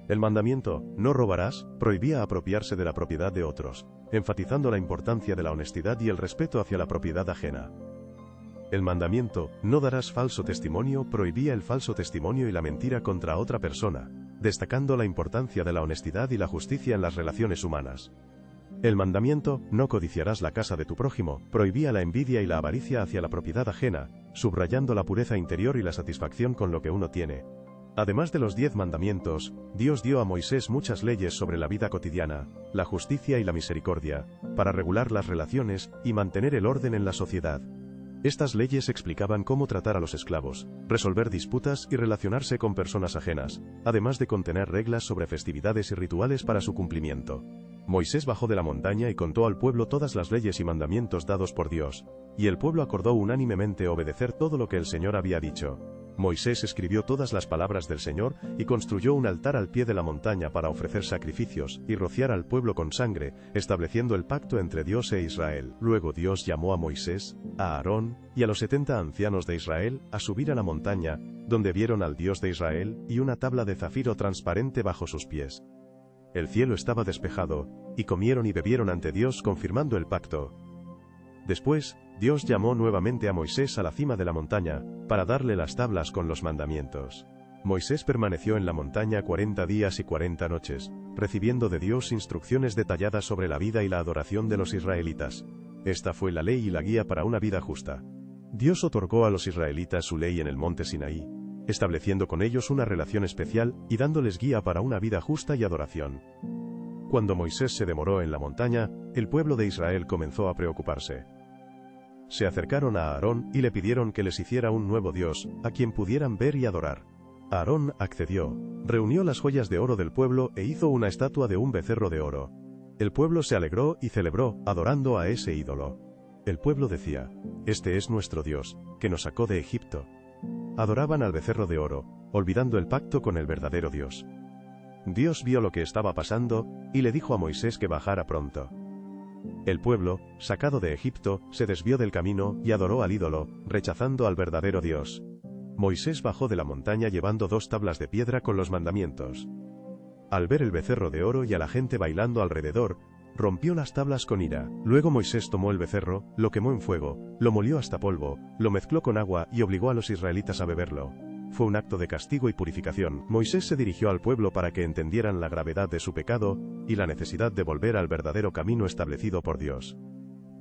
El mandamiento, no robarás, prohibía apropiarse de la propiedad de otros, enfatizando la importancia de la honestidad y el respeto hacia la propiedad ajena. El mandamiento, no darás falso testimonio, prohibía el falso testimonio y la mentira contra otra persona, destacando la importancia de la honestidad y la justicia en las relaciones humanas. El mandamiento, no codiciarás la casa de tu prójimo, prohibía la envidia y la avaricia hacia la propiedad ajena, subrayando la pureza interior y la satisfacción con lo que uno tiene. Además de los 10 mandamientos, Dios dio a Moisés muchas leyes sobre la vida cotidiana, la justicia y la misericordia, para regular las relaciones y mantener el orden en la sociedad. Estas leyes explicaban cómo tratar a los esclavos, resolver disputas y relacionarse con personas ajenas, además de contener reglas sobre festividades y rituales para su cumplimiento. Moisés bajó de la montaña y contó al pueblo todas las leyes y mandamientos dados por Dios, y el pueblo acordó unánimemente obedecer todo lo que el Señor había dicho. Moisés escribió todas las palabras del Señor y construyó un altar al pie de la montaña para ofrecer sacrificios y rociar al pueblo con sangre, estableciendo el pacto entre Dios e Israel. Luego Dios llamó a Moisés, a Aarón y a los 70 ancianos de Israel a subir a la montaña, donde vieron al Dios de Israel y una tabla de zafiro transparente bajo sus pies. El cielo estaba despejado, y comieron y bebieron ante Dios confirmando el pacto. Después, Dios llamó nuevamente a Moisés a la cima de la montaña, para darle las tablas con los mandamientos. Moisés permaneció en la montaña 40 días y 40 noches, recibiendo de Dios instrucciones detalladas sobre la vida y la adoración de los israelitas. Esta fue la ley y la guía para una vida justa. Dios otorgó a los israelitas su ley en el monte Sinaí, estableciendo con ellos una relación especial y dándoles guía para una vida justa y adoración. Cuando Moisés se demoró en la montaña, el pueblo de Israel comenzó a preocuparse. Se acercaron a Aarón y le pidieron que les hiciera un nuevo Dios, a quien pudieran ver y adorar. Aarón accedió, reunió las joyas de oro del pueblo e hizo una estatua de un becerro de oro. El pueblo se alegró y celebró, adorando a ese ídolo. El pueblo decía: «Este es nuestro Dios, que nos sacó de Egipto». Adoraban al becerro de oro, olvidando el pacto con el verdadero Dios. Dios vio lo que estaba pasando, y le dijo a Moisés que bajara pronto. El pueblo, sacado de Egipto, se desvió del camino y adoró al ídolo, rechazando al verdadero Dios. Moisés bajó de la montaña llevando 2 tablas de piedra con los mandamientos. Al ver el becerro de oro y a la gente bailando alrededor, rompió las tablas con ira. Luego Moisés tomó el becerro, lo quemó en fuego, lo molió hasta polvo, lo mezcló con agua y obligó a los israelitas a beberlo. Fue un acto de castigo y purificación. Moisés se dirigió al pueblo para que entendieran la gravedad de su pecado y la necesidad de volver al verdadero camino establecido por Dios.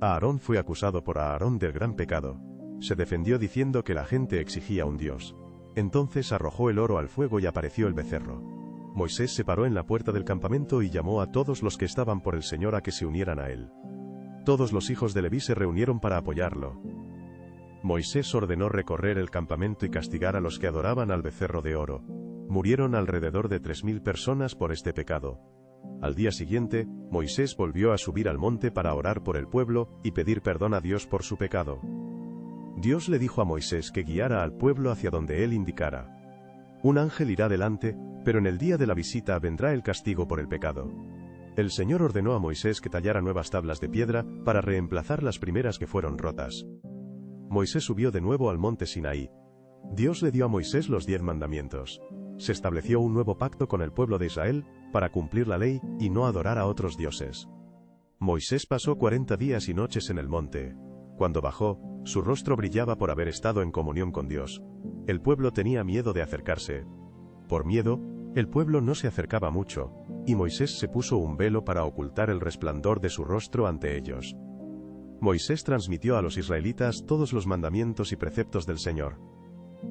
Aarón fue acusado por Aarón del gran pecado. Se defendió diciendo que la gente exigía un Dios. Entonces arrojó el oro al fuego y apareció el becerro. Moisés se paró en la puerta del campamento y llamó a todos los que estaban por el Señor a que se unieran a él. Todos los hijos de Leví se reunieron para apoyarlo. Moisés ordenó recorrer el campamento y castigar a los que adoraban al becerro de oro. Murieron alrededor de 3000 personas por este pecado. Al día siguiente, Moisés volvió a subir al monte para orar por el pueblo y pedir perdón a Dios por su pecado. Dios le dijo a Moisés que guiara al pueblo hacia donde él indicara. Un ángel irá delante, pero en el día de la visita vendrá el castigo por el pecado. El Señor ordenó a Moisés que tallara nuevas tablas de piedra para reemplazar las primeras que fueron rotas. Moisés subió de nuevo al monte Sinaí. Dios le dio a Moisés los 10 mandamientos. Se estableció un nuevo pacto con el pueblo de Israel, para cumplir la ley y no adorar a otros dioses. Moisés pasó 40 días y noches en el monte. Cuando bajó, su rostro brillaba por haber estado en comunión con Dios. El pueblo tenía miedo de acercarse. Por miedo, el pueblo no se acercaba mucho, y Moisés se puso un velo para ocultar el resplandor de su rostro ante ellos. Moisés transmitió a los israelitas todos los mandamientos y preceptos del Señor.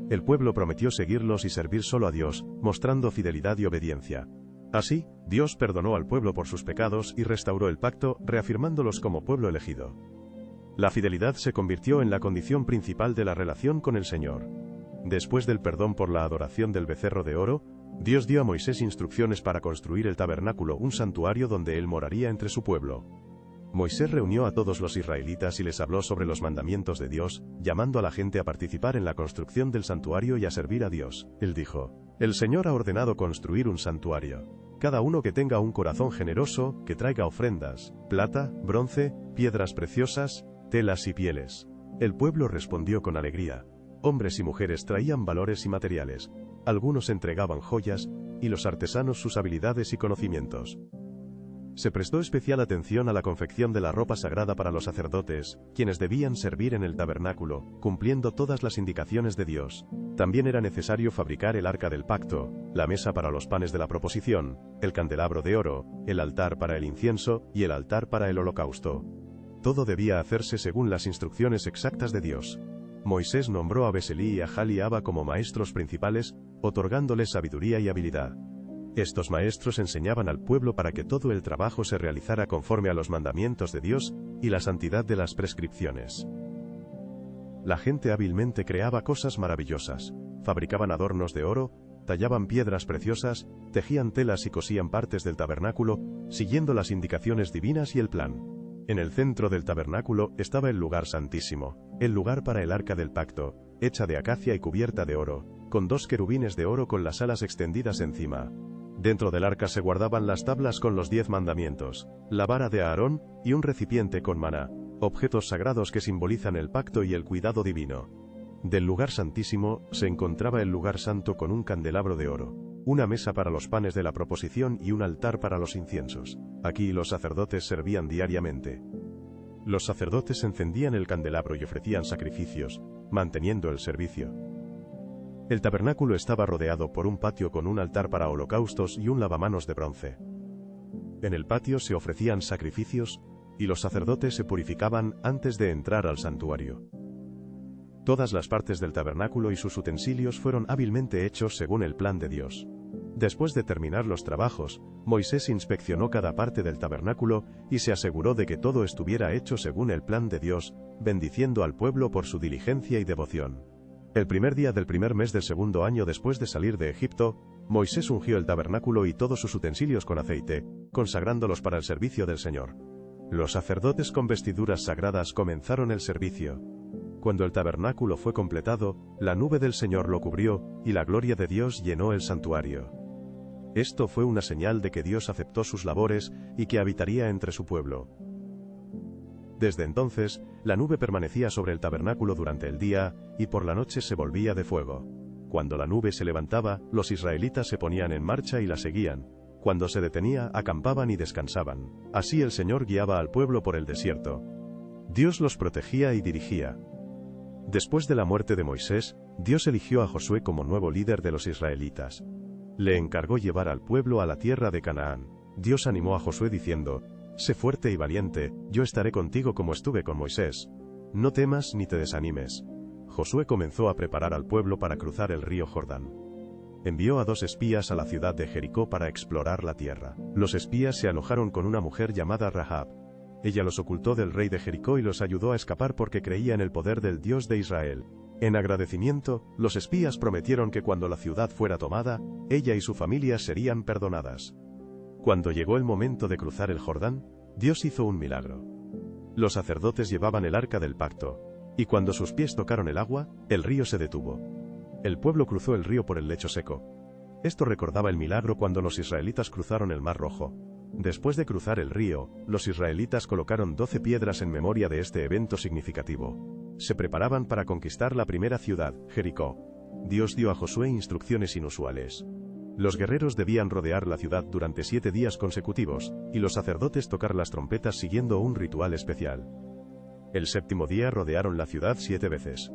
El pueblo prometió seguirlos y servir solo a Dios, mostrando fidelidad y obediencia. Así, Dios perdonó al pueblo por sus pecados y restauró el pacto, reafirmándolos como pueblo elegido. La fidelidad se convirtió en la condición principal de la relación con el Señor. Después del perdón por la adoración del becerro de oro, Dios dio a Moisés instrucciones para construir el tabernáculo, un santuario donde él moraría entre su pueblo. Moisés reunió a todos los israelitas y les habló sobre los mandamientos de Dios, llamando a la gente a participar en la construcción del santuario y a servir a Dios. Él dijo: El Señor ha ordenado construir un santuario. Cada uno que tenga un corazón generoso, que traiga ofrendas, plata, bronce, piedras preciosas, telas y pieles. El pueblo respondió con alegría. Hombres y mujeres traían valores y materiales. Algunos entregaban joyas, y los artesanos sus habilidades y conocimientos. Se prestó especial atención a la confección de la ropa sagrada para los sacerdotes, quienes debían servir en el tabernáculo, cumpliendo todas las indicaciones de Dios. También era necesario fabricar el arca del pacto, la mesa para los panes de la proposición, el candelabro de oro, el altar para el incienso y el altar para el holocausto. Todo debía hacerse según las instrucciones exactas de Dios. Moisés nombró a Beselí y a Jaliaba como maestros principales, otorgándoles sabiduría y habilidad. Estos maestros enseñaban al pueblo para que todo el trabajo se realizara conforme a los mandamientos de Dios y la santidad de las prescripciones. La gente hábilmente creaba cosas maravillosas. Fabricaban adornos de oro, tallaban piedras preciosas, tejían telas y cosían partes del tabernáculo, siguiendo las indicaciones divinas y el plan. En el centro del tabernáculo estaba el lugar santísimo, el lugar para el arca del pacto, hecha de acacia y cubierta de oro, con 2 querubines de oro con las alas extendidas encima. Dentro del arca se guardaban las tablas con los 10 mandamientos, la vara de Aarón y un recipiente con maná, objetos sagrados que simbolizan el pacto y el cuidado divino. Del lugar santísimo se encontraba el lugar santo con un candelabro de oro, una mesa para los panes de la proposición y un altar para los inciensos. Aquí los sacerdotes servían diariamente. Los sacerdotes encendían el candelabro y ofrecían sacrificios, manteniendo el servicio. El tabernáculo estaba rodeado por un patio con un altar para holocaustos y un lavamanos de bronce. En el patio se ofrecían sacrificios, y los sacerdotes se purificaban antes de entrar al santuario. Todas las partes del tabernáculo y sus utensilios fueron hábilmente hechos según el plan de Dios. Después de terminar los trabajos, Moisés inspeccionó cada parte del tabernáculo y se aseguró de que todo estuviera hecho según el plan de Dios, bendiciendo al pueblo por su diligencia y devoción. El primer día del primer mes del segundo año después de salir de Egipto, Moisés ungió el tabernáculo y todos sus utensilios con aceite, consagrándolos para el servicio del Señor. Los sacerdotes con vestiduras sagradas comenzaron el servicio. Cuando el tabernáculo fue completado, la nube del Señor lo cubrió, y la gloria de Dios llenó el santuario. Esto fue una señal de que Dios aceptó sus labores y que habitaría entre su pueblo. Desde entonces, la nube permanecía sobre el tabernáculo durante el día, y por la noche se volvía de fuego. Cuando la nube se levantaba, los israelitas se ponían en marcha y la seguían. Cuando se detenía, acampaban y descansaban. Así el Señor guiaba al pueblo por el desierto. Dios los protegía y dirigía. Después de la muerte de Moisés, Dios eligió a Josué como nuevo líder de los israelitas. Le encargó llevar al pueblo a la tierra de Canaán. Dios animó a Josué diciendo: «Sé fuerte y valiente, yo estaré contigo como estuve con Moisés. No temas ni te desanimes». Josué comenzó a preparar al pueblo para cruzar el río Jordán. Envió a 2 espías a la ciudad de Jericó para explorar la tierra. Los espías se alojaron con una mujer llamada Rahab. Ella los ocultó del rey de Jericó y los ayudó a escapar porque creía en el poder del Dios de Israel. En agradecimiento, los espías prometieron que cuando la ciudad fuera tomada, ella y su familia serían perdonadas. Cuando llegó el momento de cruzar el Jordán, Dios hizo un milagro. Los sacerdotes llevaban el arca del pacto, y cuando sus pies tocaron el agua, el río se detuvo. El pueblo cruzó el río por el lecho seco. Esto recordaba el milagro cuando los israelitas cruzaron el Mar Rojo. Después de cruzar el río, los israelitas colocaron 12 piedras en memoria de este evento significativo. Se preparaban para conquistar la primera ciudad, Jericó. Dios dio a Josué instrucciones inusuales. Los guerreros debían rodear la ciudad durante 7 días consecutivos, y los sacerdotes tocar las trompetas siguiendo un ritual especial. El 7º día rodearon la ciudad 7 veces.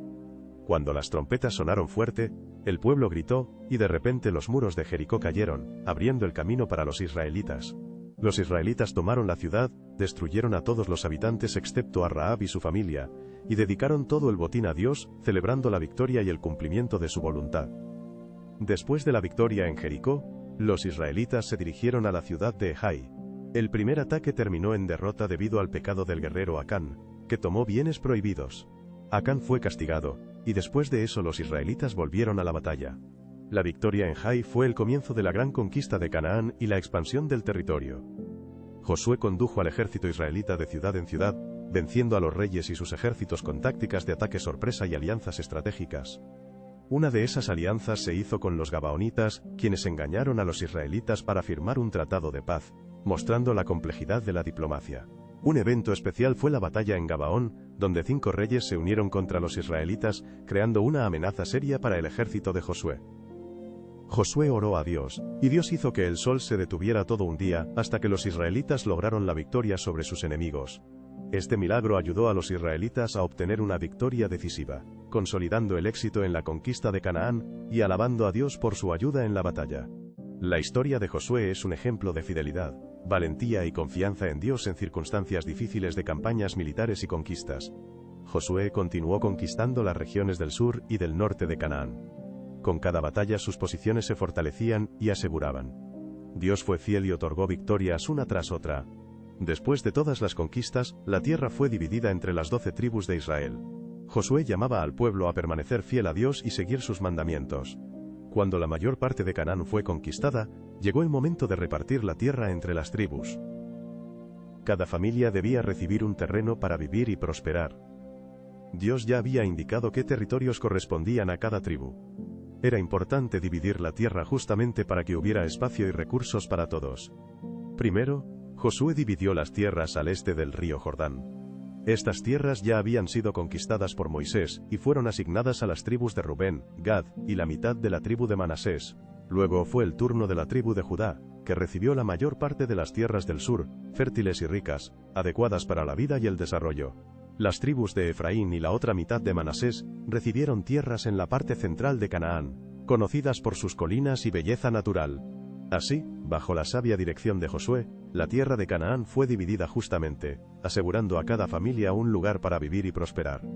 Cuando las trompetas sonaron fuerte, el pueblo gritó, y de repente los muros de Jericó cayeron, abriendo el camino para los israelitas. Los israelitas tomaron la ciudad, destruyeron a todos los habitantes excepto a Rahab y su familia, y dedicaron todo el botín a Dios, celebrando la victoria y el cumplimiento de su voluntad. Después de la victoria en Jericó, los israelitas se dirigieron a la ciudad de Hai. El primer ataque terminó en derrota debido al pecado del guerrero Acán, que tomó bienes prohibidos. Acán fue castigado, y después de eso los israelitas volvieron a la batalla. La victoria en Hai fue el comienzo de la gran conquista de Canaán y la expansión del territorio. Josué condujo al ejército israelita de ciudad en ciudad, venciendo a los reyes y sus ejércitos con tácticas de ataque sorpresa y alianzas estratégicas. Una de esas alianzas se hizo con los gabaonitas, quienes engañaron a los israelitas para firmar un tratado de paz, mostrando la complejidad de la diplomacia. Un evento especial fue la batalla en Gabaón, donde 5 reyes se unieron contra los israelitas, creando una amenaza seria para el ejército de Josué. Josué oró a Dios, y Dios hizo que el sol se detuviera todo un día, hasta que los israelitas lograron la victoria sobre sus enemigos. Este milagro ayudó a los israelitas a obtener una victoria decisiva, consolidando el éxito en la conquista de Canaán, y alabando a Dios por su ayuda en la batalla. La historia de Josué es un ejemplo de fidelidad, valentía y confianza en Dios en circunstancias difíciles de campañas militares y conquistas. Josué continuó conquistando las regiones del sur y del norte de Canaán. Con cada batalla sus posiciones se fortalecían y aseguraban. Dios fue fiel y otorgó victorias una tras otra. Después de todas las conquistas, la tierra fue dividida entre las 12 tribus de Israel. Josué llamaba al pueblo a permanecer fiel a Dios y seguir sus mandamientos. Cuando la mayor parte de Canaán fue conquistada, llegó el momento de repartir la tierra entre las tribus. Cada familia debía recibir un terreno para vivir y prosperar. Dios ya había indicado qué territorios correspondían a cada tribu. Era importante dividir la tierra justamente para que hubiera espacio y recursos para todos. Primero, Josué dividió las tierras al este del río Jordán. Estas tierras ya habían sido conquistadas por Moisés, y fueron asignadas a las tribus de Rubén, Gad, y la mitad de la tribu de Manasés. Luego fue el turno de la tribu de Judá, que recibió la mayor parte de las tierras del sur, fértiles y ricas, adecuadas para la vida y el desarrollo. Las tribus de Efraín y la otra mitad de Manasés recibieron tierras en la parte central de Canaán, conocidas por sus colinas y belleza natural. Así, bajo la sabia dirección de Josué, la tierra de Canaán fue dividida justamente, asegurando a cada familia un lugar para vivir y prosperar.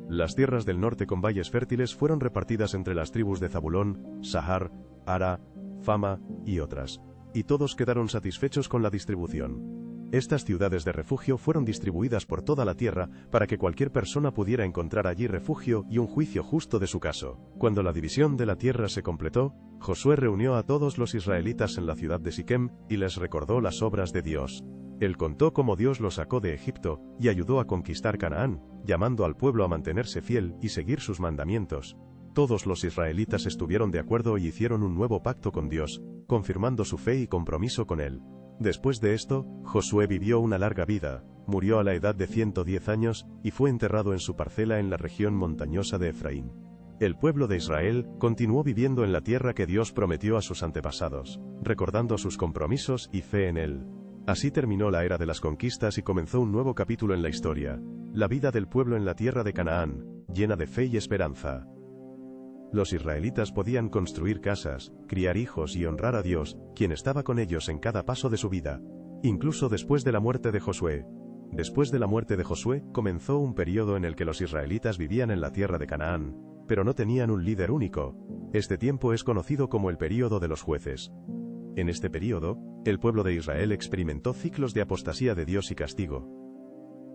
Las tierras del norte con valles fértiles fueron repartidas entre las tribus de Zabulón, Sahar, Ara, Fama y otras, y todos quedaron satisfechos con la distribución. Estas ciudades de refugio fueron distribuidas por toda la tierra para que cualquier persona pudiera encontrar allí refugio y un juicio justo de su caso. Cuando la división de la tierra se completó, Josué reunió a todos los israelitas en la ciudad de Siquem y les recordó las obras de Dios. Él contó cómo Dios los sacó de Egipto y ayudó a conquistar Canaán, llamando al pueblo a mantenerse fiel y seguir sus mandamientos. Todos los israelitas estuvieron de acuerdo y hicieron un nuevo pacto con Dios, confirmando su fe y compromiso con Él. Después de esto, Josué vivió una larga vida, murió a la edad de 110 años, y fue enterrado en su parcela en la región montañosa de Efraín. El pueblo de Israel continuó viviendo en la tierra que Dios prometió a sus antepasados, recordando sus compromisos y fe en Él. Así terminó la era de las conquistas y comenzó un nuevo capítulo en la historia, la vida del pueblo en la tierra de Canaán, llena de fe y esperanza. Los israelitas podían construir casas, criar hijos y honrar a Dios, quien estaba con ellos en cada paso de su vida, incluso después de la muerte de Josué. Después de la muerte de Josué, comenzó un periodo en el que los israelitas vivían en la tierra de Canaán, pero no tenían un líder único. Este tiempo es conocido como el período de los jueces. En este período, el pueblo de Israel experimentó ciclos de apostasía de Dios y castigo.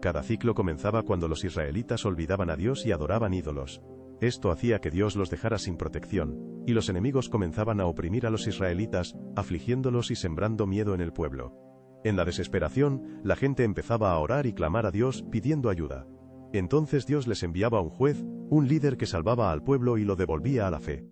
Cada ciclo comenzaba cuando los israelitas olvidaban a Dios y adoraban ídolos. Esto hacía que Dios los dejara sin protección, y los enemigos comenzaban a oprimir a los israelitas, afligiéndolos y sembrando miedo en el pueblo. En la desesperación, la gente empezaba a orar y clamar a Dios, pidiendo ayuda. Entonces Dios les enviaba un juez, un líder que salvaba al pueblo y lo devolvía a la fe.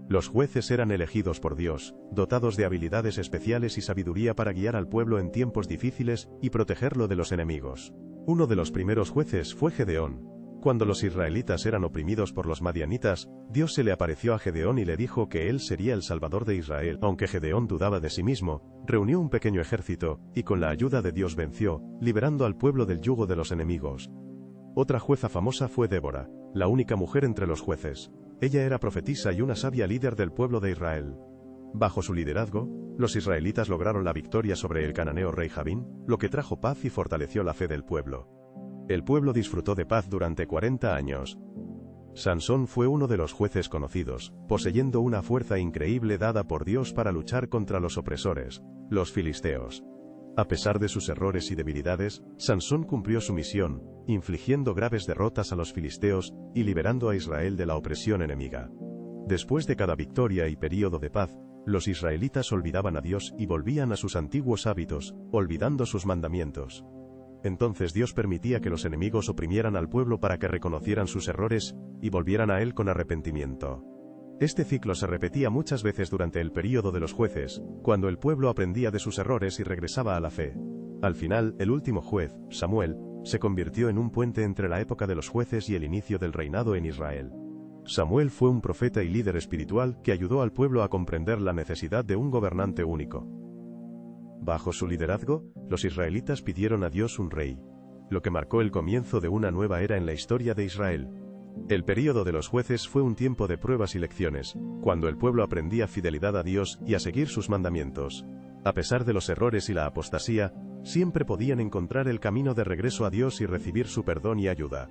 Los jueces eran elegidos por Dios, dotados de habilidades especiales y sabiduría para guiar al pueblo en tiempos difíciles y protegerlo de los enemigos. Uno de los primeros jueces fue Gedeón. Cuando los israelitas eran oprimidos por los madianitas, Dios se le apareció a Gedeón y le dijo que él sería el salvador de Israel. Aunque Gedeón dudaba de sí mismo, reunió un pequeño ejército, y con la ayuda de Dios venció, liberando al pueblo del yugo de los enemigos. Otra jueza famosa fue Débora, la única mujer entre los jueces. Ella era profetisa y una sabia líder del pueblo de Israel. Bajo su liderazgo, los israelitas lograron la victoria sobre el cananeo rey Jabín, lo que trajo paz y fortaleció la fe del pueblo. El pueblo disfrutó de paz durante 40 años. Sansón fue uno de los jueces conocidos, poseyendo una fuerza increíble dada por Dios para luchar contra los opresores, los filisteos. A pesar de sus errores y debilidades, Sansón cumplió su misión, infligiendo graves derrotas a los filisteos y liberando a Israel de la opresión enemiga. Después de cada victoria y período de paz, los israelitas olvidaban a Dios y volvían a sus antiguos hábitos, olvidando sus mandamientos. Entonces Dios permitía que los enemigos oprimieran al pueblo para que reconocieran sus errores y volvieran a Él con arrepentimiento. Este ciclo se repetía muchas veces durante el período de los jueces, cuando el pueblo aprendía de sus errores y regresaba a la fe. Al final, el último juez, Samuel, se convirtió en un puente entre la época de los jueces y el inicio del reinado en Israel. Samuel fue un profeta y líder espiritual que ayudó al pueblo a comprender la necesidad de un gobernante único. Bajo su liderazgo, los israelitas pidieron a Dios un rey, lo que marcó el comienzo de una nueva era en la historia de Israel. El período de los jueces fue un tiempo de pruebas y lecciones, cuando el pueblo aprendía fidelidad a Dios y a seguir sus mandamientos. A pesar de los errores y la apostasía, siempre podían encontrar el camino de regreso a Dios y recibir su perdón y ayuda.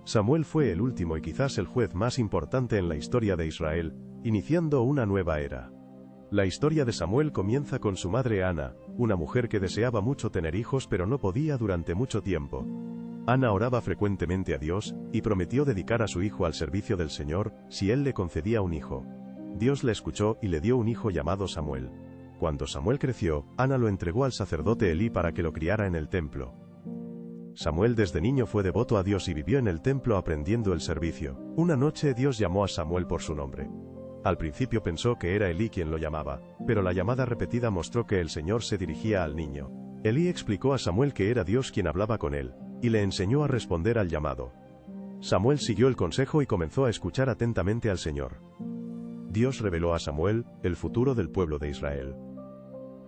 Samuel fue el último y quizás el juez más importante en la historia de Israel, iniciando una nueva era. La historia de Samuel comienza con su madre Ana, una mujer que deseaba mucho tener hijos pero no podía durante mucho tiempo. Ana oraba frecuentemente a Dios, y prometió dedicar a su hijo al servicio del Señor, si Él le concedía un hijo. Dios le escuchó y le dio un hijo llamado Samuel. Cuando Samuel creció, Ana lo entregó al sacerdote Elí para que lo criara en el templo. Samuel desde niño fue devoto a Dios y vivió en el templo aprendiendo el servicio. Una noche Dios llamó a Samuel por su nombre. Al principio pensó que era Elí quien lo llamaba, pero la llamada repetida mostró que el Señor se dirigía al niño. Elí explicó a Samuel que era Dios quien hablaba con él, y le enseñó a responder al llamado. Samuel siguió el consejo y comenzó a escuchar atentamente al Señor. Dios reveló a Samuel el futuro del pueblo de Israel.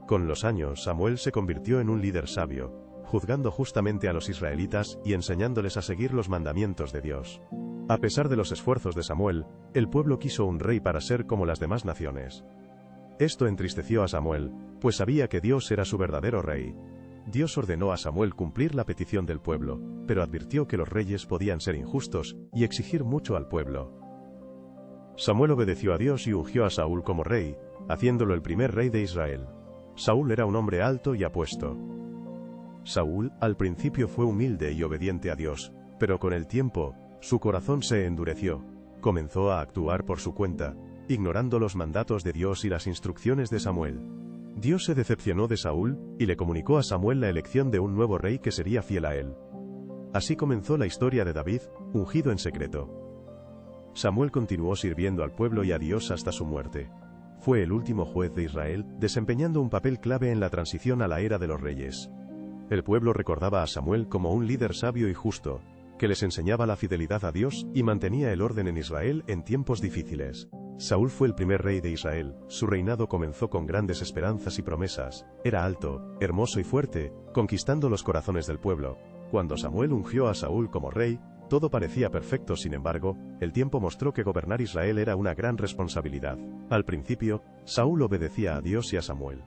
Con los años, Samuel se convirtió en un líder sabio, juzgando justamente a los israelitas y enseñándoles a seguir los mandamientos de Dios. A pesar de los esfuerzos de Samuel, el pueblo quiso un rey para ser como las demás naciones. Esto entristeció a Samuel, pues sabía que Dios era su verdadero rey. Dios ordenó a Samuel cumplir la petición del pueblo, pero advirtió que los reyes podían ser injustos y exigir mucho al pueblo. Samuel obedeció a Dios y ungió a Saúl como rey, haciéndolo el primer rey de Israel. Saúl era un hombre alto y apuesto. Saúl, al principio fue humilde y obediente a Dios, pero con el tiempo, su corazón se endureció. Comenzó a actuar por su cuenta, ignorando los mandatos de Dios y las instrucciones de Samuel. Dios se decepcionó de Saúl, y le comunicó a Samuel la elección de un nuevo rey que sería fiel a él. Así comenzó la historia de David, ungido en secreto. Samuel continuó sirviendo al pueblo y a Dios hasta su muerte. Fue el último juez de Israel, desempeñando un papel clave en la transición a la era de los reyes. El pueblo recordaba a Samuel como un líder sabio y justo, que les enseñaba la fidelidad a Dios y mantenía el orden en Israel en tiempos difíciles. Saúl fue el primer rey de Israel, su reinado comenzó con grandes esperanzas y promesas, era alto, hermoso y fuerte, conquistando los corazones del pueblo. Cuando Samuel ungió a Saúl como rey, todo parecía perfecto. Sin embargo, el tiempo mostró que gobernar Israel era una gran responsabilidad. Al principio, Saúl obedecía a Dios y a Samuel.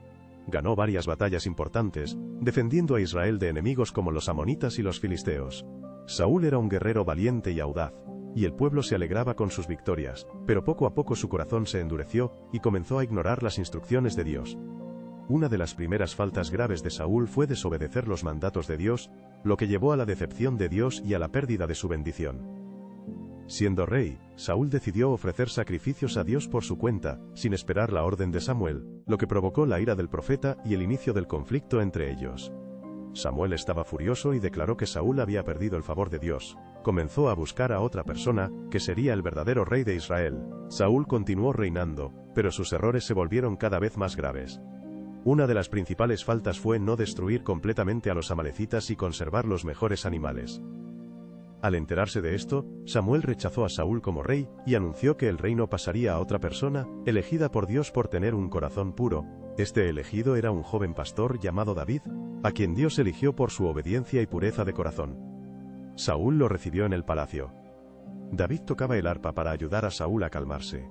Ganó varias batallas importantes, defendiendo a Israel de enemigos como los amonitas y los filisteos. Saúl era un guerrero valiente y audaz, y el pueblo se alegraba con sus victorias, pero poco a poco su corazón se endureció, y comenzó a ignorar las instrucciones de Dios. Una de las primeras faltas graves de Saúl fue desobedecer los mandatos de Dios, lo que llevó a la decepción de Dios y a la pérdida de su bendición. Siendo rey, Saúl decidió ofrecer sacrificios a Dios por su cuenta, sin esperar la orden de Samuel, lo que provocó la ira del profeta y el inicio del conflicto entre ellos. Samuel estaba furioso y declaró que Saúl había perdido el favor de Dios. Comenzó a buscar a otra persona, que sería el verdadero rey de Israel. Saúl continuó reinando, pero sus errores se volvieron cada vez más graves. Una de las principales faltas fue no destruir completamente a los amalecitas y conservar los mejores animales. Al enterarse de esto, Samuel rechazó a Saúl como rey y anunció que el reino pasaría a otra persona, elegida por Dios por tener un corazón puro. Este elegido era un joven pastor llamado David, a quien Dios eligió por su obediencia y pureza de corazón. Saúl lo recibió en el palacio. David tocaba el arpa para ayudar a Saúl a calmarse.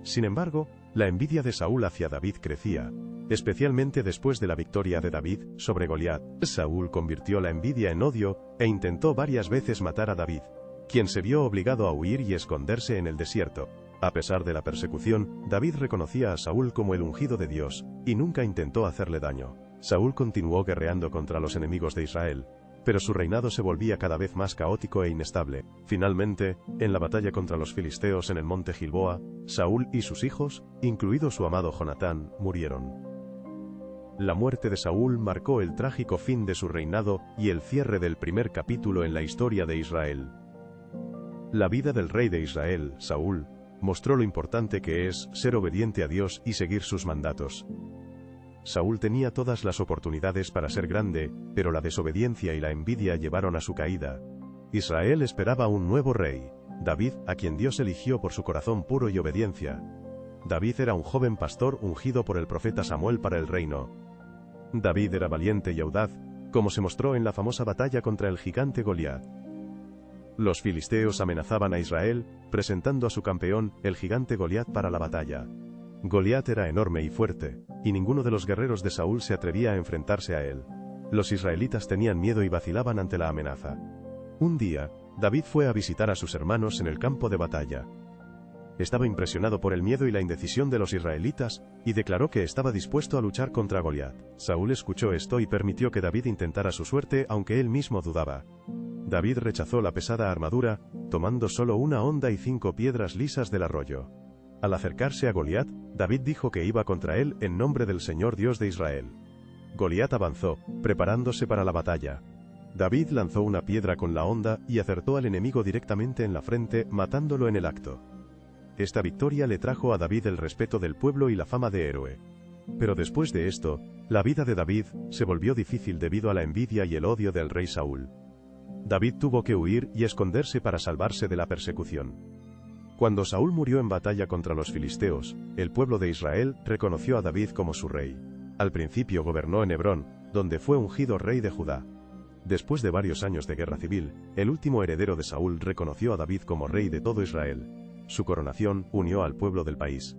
Sin embargo, la envidia de Saúl hacia David crecía, especialmente después de la victoria de David sobre Goliat. Saúl convirtió la envidia en odio e intentó varias veces matar a David, quien se vio obligado a huir y esconderse en el desierto. A pesar de la persecución, David reconocía a Saúl como el ungido de Dios, y nunca intentó hacerle daño. Saúl continuó guerreando contra los enemigos de Israel, pero su reinado se volvía cada vez más caótico e inestable. Finalmente, en la batalla contra los filisteos en el monte Gilboa, Saúl y sus hijos, incluido su amado Jonatán, murieron. La muerte de Saúl marcó el trágico fin de su reinado y el cierre del primer capítulo en la historia de Israel. La vida del rey de Israel, Saúl, mostró lo importante que es ser obediente a Dios y seguir sus mandatos. Saúl tenía todas las oportunidades para ser grande, pero la desobediencia y la envidia llevaron a su caída. Israel esperaba un nuevo rey, David, a quien Dios eligió por su corazón puro y obediencia. David era un joven pastor ungido por el profeta Samuel para el reino. David era valiente y audaz, como se mostró en la famosa batalla contra el gigante Goliat. Los filisteos amenazaban a Israel, presentando a su campeón, el gigante Goliat, para la batalla. Goliat era enorme y fuerte, y ninguno de los guerreros de Saúl se atrevía a enfrentarse a él. Los israelitas tenían miedo y vacilaban ante la amenaza. Un día, David fue a visitar a sus hermanos en el campo de batalla. Estaba impresionado por el miedo y la indecisión de los israelitas, y declaró que estaba dispuesto a luchar contra Goliat. Saúl escuchó esto y permitió que David intentara su suerte, aunque él mismo dudaba. David rechazó la pesada armadura, tomando solo una honda y 5 piedras lisas del arroyo. Al acercarse a Goliat, David dijo que iba contra él en nombre del Señor Dios de Israel. Goliat avanzó, preparándose para la batalla. David lanzó una piedra con la honda y acertó al enemigo directamente en la frente, matándolo en el acto. Esta victoria le trajo a David el respeto del pueblo y la fama de héroe. Pero después de esto, la vida de David se volvió difícil debido a la envidia y el odio del rey Saúl. David tuvo que huir y esconderse para salvarse de la persecución. Cuando Saúl murió en batalla contra los filisteos, el pueblo de Israel reconoció a David como su rey. Al principio gobernó en Hebrón, donde fue ungido rey de Judá. Después de varios años de guerra civil, el último heredero de Saúl reconoció a David como rey de todo Israel. Su coronación unió al pueblo del país.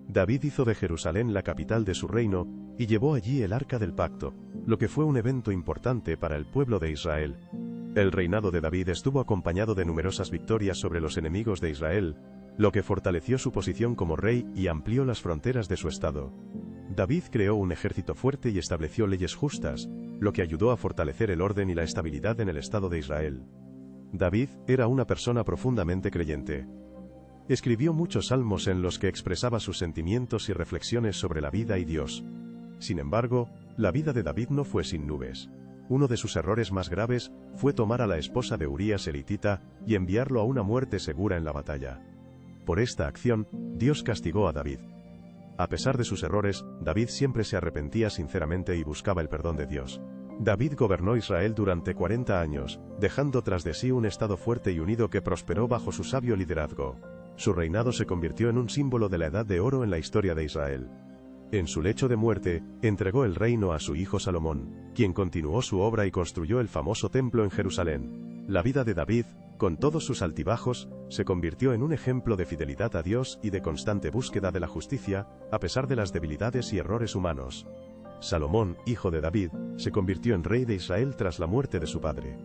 David hizo de Jerusalén la capital de su reino, y llevó allí el Arca del Pacto, lo que fue un evento importante para el pueblo de Israel. El reinado de David estuvo acompañado de numerosas victorias sobre los enemigos de Israel, lo que fortaleció su posición como rey y amplió las fronteras de su estado. David creó un ejército fuerte y estableció leyes justas, lo que ayudó a fortalecer el orden y la estabilidad en el estado de Israel. David era una persona profundamente creyente. Escribió muchos salmos en los que expresaba sus sentimientos y reflexiones sobre la vida y Dios. Sin embargo, la vida de David no fue sin nubes. Uno de sus errores más graves fue tomar a la esposa de Urías elitita y enviarlo a una muerte segura en la batalla. Por esta acción, Dios castigó a David. A pesar de sus errores, David siempre se arrepentía sinceramente y buscaba el perdón de Dios. David gobernó Israel durante 40 años, dejando tras de sí un estado fuerte y unido que prosperó bajo su sabio liderazgo. Su reinado se convirtió en un símbolo de la Edad de Oro en la historia de Israel. En su lecho de muerte, entregó el reino a su hijo Salomón, quien continuó su obra y construyó el famoso templo en Jerusalén. La vida de David, con todos sus altibajos, se convirtió en un ejemplo de fidelidad a Dios y de constante búsqueda de la justicia, a pesar de las debilidades y errores humanos. Salomón, hijo de David, se convirtió en rey de Israel tras la muerte de su padre.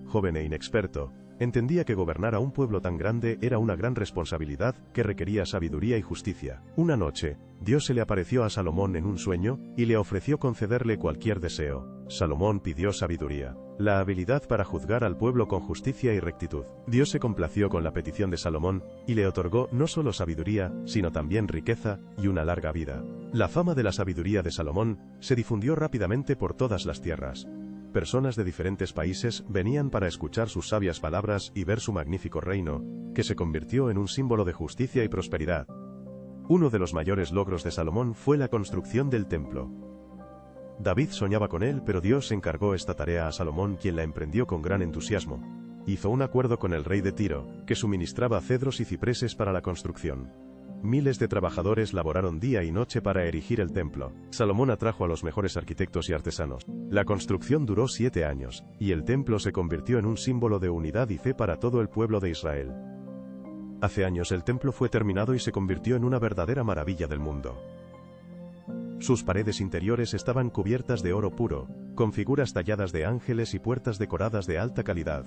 Joven e inexperto, Entendía que gobernar a un pueblo tan grande era una gran responsabilidad que requería sabiduría y justicia. Una noche, Dios se le apareció a Salomón en un sueño y le ofreció concederle cualquier deseo. Salomón pidió sabiduría, la habilidad para juzgar al pueblo con justicia y rectitud. Dios se complació con la petición de Salomón y le otorgó no solo sabiduría, sino también riqueza y una larga vida. La fama de la sabiduría de Salomón se difundió rápidamente por todas las tierras. Personas de diferentes países venían para escuchar sus sabias palabras y ver su magnífico reino, que se convirtió en un símbolo de justicia y prosperidad. Uno de los mayores logros de Salomón fue la construcción del templo. David soñaba con él, pero Dios encargó esta tarea a Salomón, quien la emprendió con gran entusiasmo. Hizo un acuerdo con el rey de Tiro, que suministraba cedros y cipreses para la construcción. Miles de trabajadores laboraron día y noche para erigir el templo. Salomón atrajo a los mejores arquitectos y artesanos. La construcción duró 7 años, y el templo se convirtió en un símbolo de unidad y fe para todo el pueblo de Israel. Hace años el templo fue terminado y se convirtió en una verdadera maravilla del mundo. Sus paredes interiores estaban cubiertas de oro puro, con figuras talladas de ángeles y puertas decoradas de alta calidad.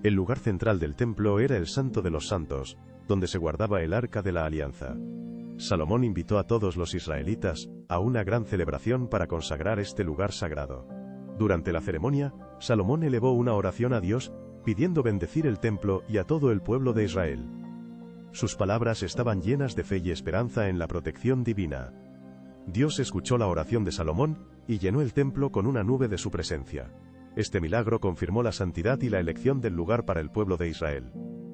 El lugar central del templo era el Santo de los Santos, donde se guardaba el Arca de la Alianza. Salomón invitó a todos los israelitas a una gran celebración para consagrar este lugar sagrado. Durante la ceremonia, Salomón elevó una oración a Dios, pidiendo bendecir el templo y a todo el pueblo de Israel. Sus palabras estaban llenas de fe y esperanza en la protección divina. Dios escuchó la oración de Salomón y llenó el templo con una nube de su presencia. Este milagro confirmó la santidad y la elección del lugar para el pueblo de Israel.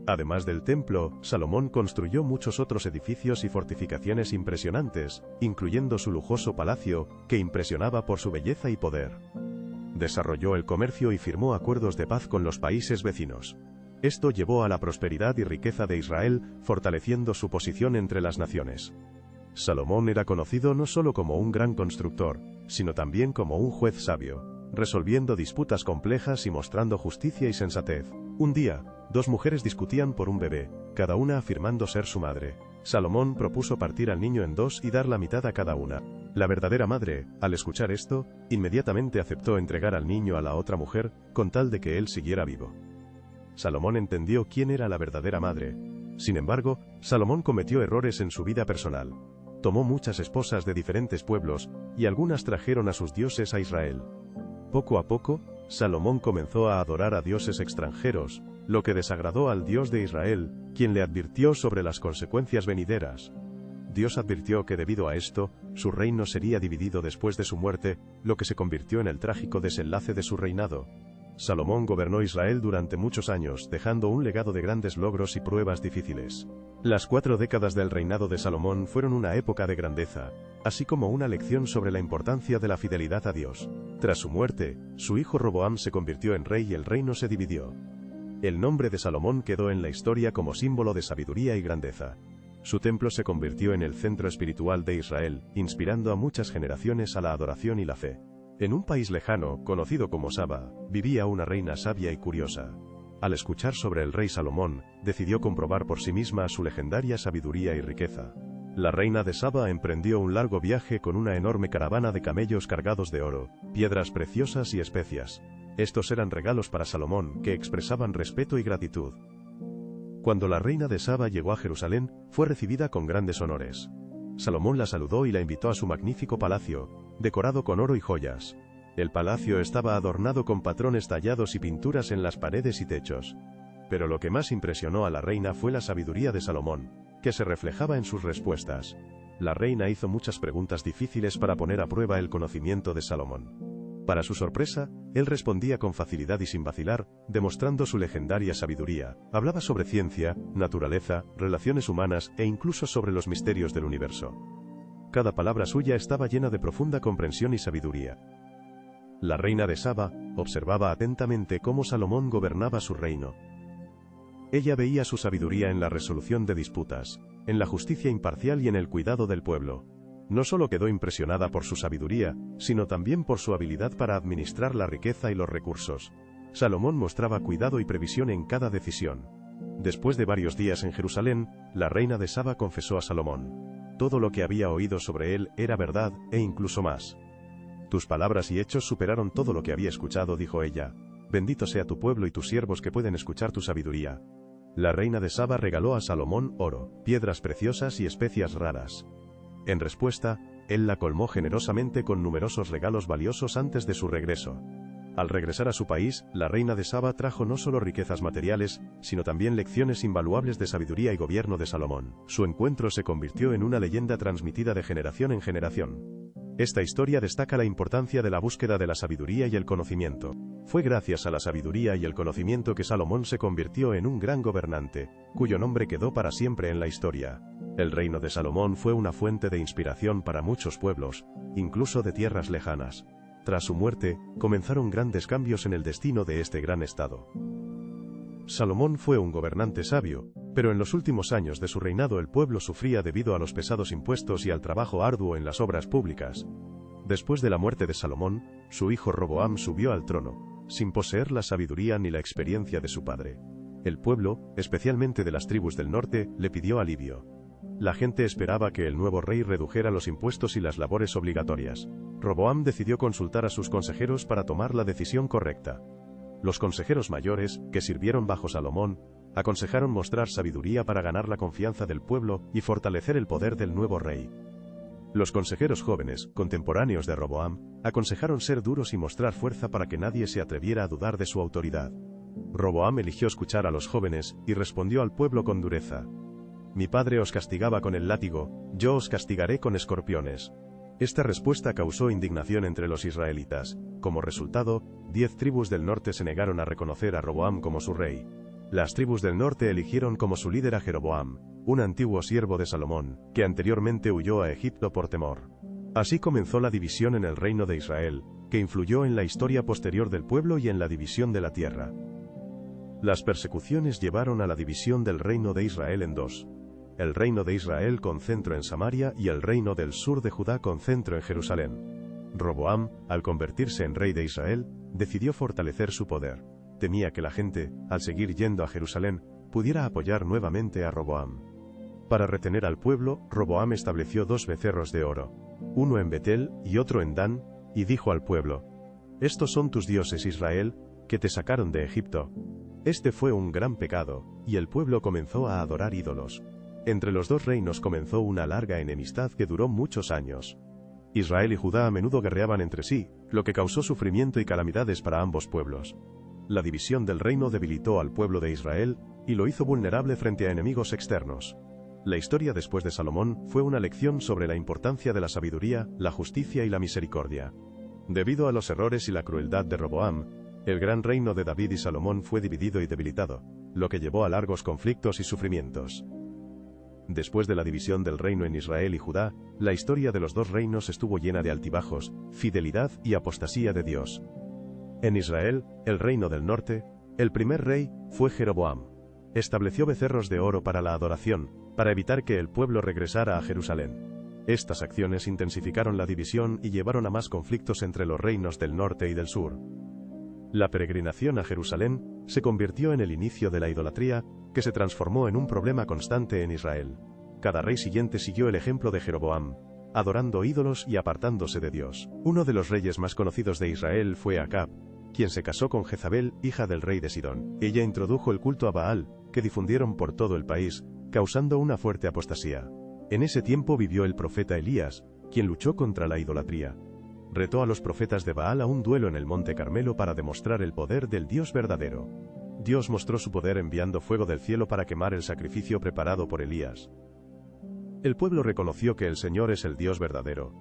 Además del templo, Salomón construyó muchos otros edificios y fortificaciones impresionantes, incluyendo su lujoso palacio, que impresionaba por su belleza y poder. Desarrolló el comercio y firmó acuerdos de paz con los países vecinos. Esto llevó a la prosperidad y riqueza de Israel, fortaleciendo su posición entre las naciones. Salomón era conocido no solo como un gran constructor, sino también como un juez sabio, resolviendo disputas complejas y mostrando justicia y sensatez. Un día, 2 mujeres discutían por un bebé, cada una afirmando ser su madre. Salomón propuso partir al niño en 2 y dar la mitad a cada una. La verdadera madre, al escuchar esto, inmediatamente aceptó entregar al niño a la otra mujer, con tal de que él siguiera vivo. Salomón entendió quién era la verdadera madre. Sin embargo, Salomón cometió errores en su vida personal. Tomó muchas esposas de diferentes pueblos, y algunas trajeron a sus dioses a Israel. Poco a poco, Salomón comenzó a adorar a dioses extranjeros, lo que desagradó al Dios de Israel, quien le advirtió sobre las consecuencias venideras. Dios advirtió que debido a esto, su reino sería dividido después de su muerte, lo que se convirtió en el trágico desenlace de su reinado. Salomón gobernó Israel durante muchos años, dejando un legado de grandes logros y pruebas difíciles. Las 4 décadas del reinado de Salomón fueron una época de grandeza, así como una lección sobre la importancia de la fidelidad a Dios. Tras su muerte, su hijo Roboam se convirtió en rey y el reino se dividió. El nombre de Salomón quedó en la historia como símbolo de sabiduría y grandeza. Su templo se convirtió en el centro espiritual de Israel, inspirando a muchas generaciones a la adoración y la fe. En un país lejano, conocido como Saba, vivía una reina sabia y curiosa. Al escuchar sobre el rey Salomón, decidió comprobar por sí misma su legendaria sabiduría y riqueza. La reina de Saba emprendió un largo viaje con una enorme caravana de camellos cargados de oro, piedras preciosas y especias. Estos eran regalos para Salomón, que expresaban respeto y gratitud. Cuando la reina de Saba llegó a Jerusalén, fue recibida con grandes honores. Salomón la saludó y la invitó a su magnífico palacio, decorado con oro y joyas. El palacio estaba adornado con patrones tallados y pinturas en las paredes y techos. Pero lo que más impresionó a la reina fue la sabiduría de Salomón, que se reflejaba en sus respuestas. La reina hizo muchas preguntas difíciles para poner a prueba el conocimiento de Salomón. Para su sorpresa, él respondía con facilidad y sin vacilar, demostrando su legendaria sabiduría. Hablaba sobre ciencia, naturaleza, relaciones humanas e incluso sobre los misterios del universo. Cada palabra suya estaba llena de profunda comprensión y sabiduría. La reina de Saba observaba atentamente cómo Salomón gobernaba su reino. Ella veía su sabiduría en la resolución de disputas, en la justicia imparcial y en el cuidado del pueblo. No solo quedó impresionada por su sabiduría, sino también por su habilidad para administrar la riqueza y los recursos. Salomón mostraba cuidado y previsión en cada decisión. Después de varios días en Jerusalén, la reina de Saba confesó a Salomón. Todo lo que había oído sobre él era verdad, e incluso más. Tus palabras y hechos superaron todo lo que había escuchado, dijo ella. bendito sea tu pueblo y tus siervos que pueden escuchar tu sabiduría. La reina de Saba regaló a Salomón oro, piedras preciosas y especias raras. En respuesta, él la colmó generosamente con numerosos regalos valiosos antes de su regreso. Al regresar a su país, la reina de Saba trajo no solo riquezas materiales, sino también lecciones invaluables de sabiduría y gobierno de Salomón. Su encuentro se convirtió en una leyenda transmitida de generación en generación. Esta historia destaca la importancia de la búsqueda de la sabiduría y el conocimiento. Fue gracias a la sabiduría y el conocimiento que Salomón se convirtió en un gran gobernante, cuyo nombre quedó para siempre en la historia. El reino de Salomón fue una fuente de inspiración para muchos pueblos, incluso de tierras lejanas. Tras su muerte, comenzaron grandes cambios en el destino de este gran estado. Salomón fue un gobernante sabio, pero en los últimos años de su reinado el pueblo sufría debido a los pesados impuestos y al trabajo arduo en las obras públicas. Después de la muerte de Salomón, su hijo Roboam subió al trono, sin poseer la sabiduría ni la experiencia de su padre. El pueblo, especialmente de las tribus del norte, le pidió alivio. La gente esperaba que el nuevo rey redujera los impuestos y las labores obligatorias. Roboam decidió consultar a sus consejeros para tomar la decisión correcta. Los consejeros mayores, que sirvieron bajo Salomón, aconsejaron mostrar sabiduría para ganar la confianza del pueblo y fortalecer el poder del nuevo rey. Los consejeros jóvenes, contemporáneos de Roboam, aconsejaron ser duros y mostrar fuerza para que nadie se atreviera a dudar de su autoridad. Roboam eligió escuchar a los jóvenes y respondió al pueblo con dureza. Mi padre os castigaba con el látigo, yo os castigaré con escorpiones. Esta respuesta causó indignación entre los israelitas. Como resultado, 10 tribus del norte se negaron a reconocer a Roboam como su rey. Las tribus del norte eligieron como su líder a Jeroboam, un antiguo siervo de Salomón, que anteriormente huyó a Egipto por temor. Así comenzó la división en el reino de Israel, que influyó en la historia posterior del pueblo y en la división de la tierra. Las persecuciones llevaron a la división del reino de Israel en dos. El reino de Israel con centro en Samaria y el reino del sur de Judá con centro en Jerusalén. Roboam, al convertirse en rey de Israel, decidió fortalecer su poder. Temía que la gente, al seguir yendo a Jerusalén, pudiera apoyar nuevamente a Roboam. Para retener al pueblo, Roboam estableció 2 becerros de oro, uno en Betel y otro en Dan, y dijo al pueblo: «Estos son tus dioses, Israel, que te sacaron de Egipto». Este fue un gran pecado, y el pueblo comenzó a adorar ídolos. Entre los dos reinos comenzó una larga enemistad que duró muchos años. Israel y Judá a menudo guerreaban entre sí, lo que causó sufrimiento y calamidades para ambos pueblos. La división del reino debilitó al pueblo de Israel y lo hizo vulnerable frente a enemigos externos. La historia después de Salomón fue una lección sobre la importancia de la sabiduría, la justicia y la misericordia. Debido a los errores y la crueldad de Roboam, el gran reino de David y Salomón fue dividido y debilitado, lo que llevó a largos conflictos y sufrimientos. Después de la división del reino en Israel y Judá, la historia de los dos reinos estuvo llena de altibajos, fidelidad y apostasía de Dios. En Israel, el reino del norte, el primer rey fue Jeroboam. Estableció becerros de oro para la adoración, para evitar que el pueblo regresara a Jerusalén. Estas acciones intensificaron la división y llevaron a más conflictos entre los reinos del norte y del sur. La peregrinación a Jerusalén se convirtió en el inicio de la idolatría, que se transformó en un problema constante en Israel. Cada rey siguiente siguió el ejemplo de Jeroboam, adorando ídolos y apartándose de Dios. Uno de los reyes más conocidos de Israel fue Acab, quien se casó con Jezabel, hija del rey de Sidón. Ella introdujo el culto a Baal, que difundieron por todo el país, causando una fuerte apostasía. En ese tiempo vivió el profeta Elías, quien luchó contra la idolatría. Retó a los profetas de Baal a un duelo en el monte Carmelo para demostrar el poder del Dios verdadero. Dios mostró su poder enviando fuego del cielo para quemar el sacrificio preparado por Elías. El pueblo reconoció que el Señor es el Dios verdadero.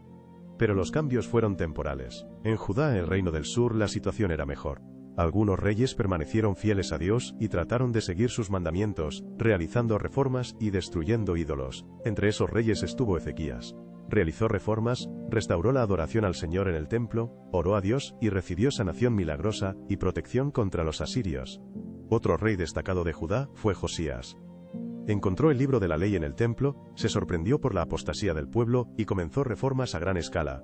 Pero los cambios fueron temporales. En Judá, el reino del sur, la situación era mejor. Algunos reyes permanecieron fieles a Dios y trataron de seguir sus mandamientos, realizando reformas y destruyendo ídolos. Entre esos reyes estuvo Ezequías. Realizó reformas, restauró la adoración al Señor en el templo, oró a Dios y recibió sanación milagrosa y protección contra los asirios. Otro rey destacado de Judá fue Josías. Encontró el libro de la ley en el templo, se sorprendió por la apostasía del pueblo y comenzó reformas a gran escala.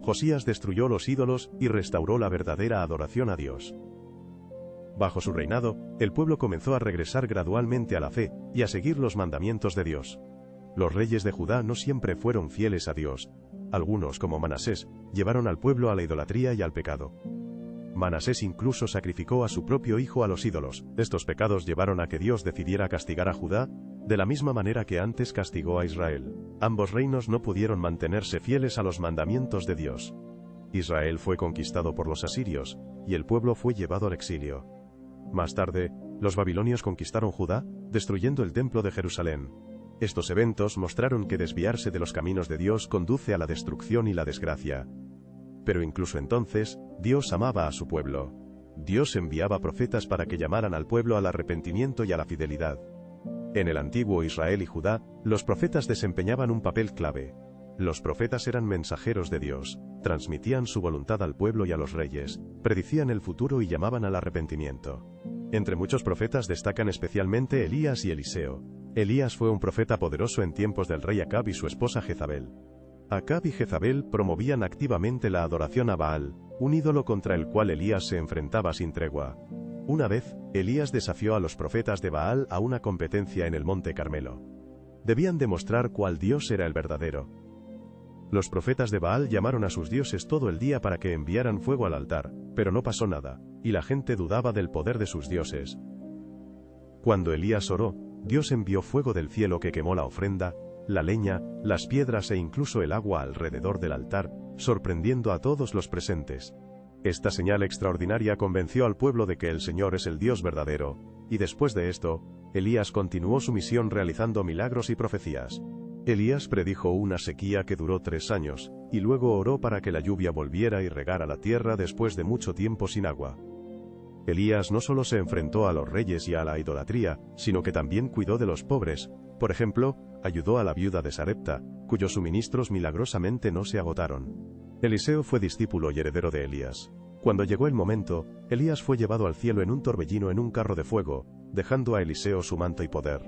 Josías destruyó los ídolos y restauró la verdadera adoración a Dios. Bajo su reinado, el pueblo comenzó a regresar gradualmente a la fe y a seguir los mandamientos de Dios. Los reyes de Judá no siempre fueron fieles a Dios. Algunos, como Manasés, llevaron al pueblo a la idolatría y al pecado. Manasés incluso sacrificó a su propio hijo a los ídolos. Estos pecados llevaron a que Dios decidiera castigar a Judá, de la misma manera que antes castigó a Israel. Ambos reinos no pudieron mantenerse fieles a los mandamientos de Dios. Israel fue conquistado por los asirios, y el pueblo fue llevado al exilio. Más tarde, los babilonios conquistaron Judá, destruyendo el templo de Jerusalén. Estos eventos mostraron que desviarse de los caminos de Dios conduce a la destrucción y la desgracia. Pero incluso entonces, Dios amaba a su pueblo. Dios enviaba profetas para que llamaran al pueblo al arrepentimiento y a la fidelidad. En el antiguo Israel y Judá, los profetas desempeñaban un papel clave. Los profetas eran mensajeros de Dios, transmitían su voluntad al pueblo y a los reyes, predicían el futuro y llamaban al arrepentimiento. Entre muchos profetas destacan especialmente Elías y Eliseo. Elías fue un profeta poderoso en tiempos del rey Acab y su esposa Jezabel. Acab y Jezabel promovían activamente la adoración a Baal, un ídolo contra el cual Elías se enfrentaba sin tregua. Una vez, Elías desafió a los profetas de Baal a una competencia en el Monte Carmelo. Debían demostrar cuál Dios era el verdadero. Los profetas de Baal llamaron a sus dioses todo el día para que enviaran fuego al altar, pero no pasó nada, y la gente dudaba del poder de sus dioses. Cuando Elías oró, Dios envió fuego del cielo que quemó la ofrenda, la leña, las piedras e incluso el agua alrededor del altar, sorprendiendo a todos los presentes. Esta señal extraordinaria convenció al pueblo de que el Señor es el Dios verdadero, y después de esto, Elías continuó su misión realizando milagros y profecías. Elías predijo una sequía que duró 3 años, y luego oró para que la lluvia volviera y regara la tierra después de mucho tiempo sin agua. Elías no solo se enfrentó a los reyes y a la idolatría, sino que también cuidó de los pobres. Por ejemplo, ayudó a la viuda de Sarepta, cuyos suministros milagrosamente no se agotaron. Eliseo fue discípulo y heredero de Elías. Cuando llegó el momento, Elías fue llevado al cielo en un torbellino en un carro de fuego, dejando a Eliseo su manto y poder.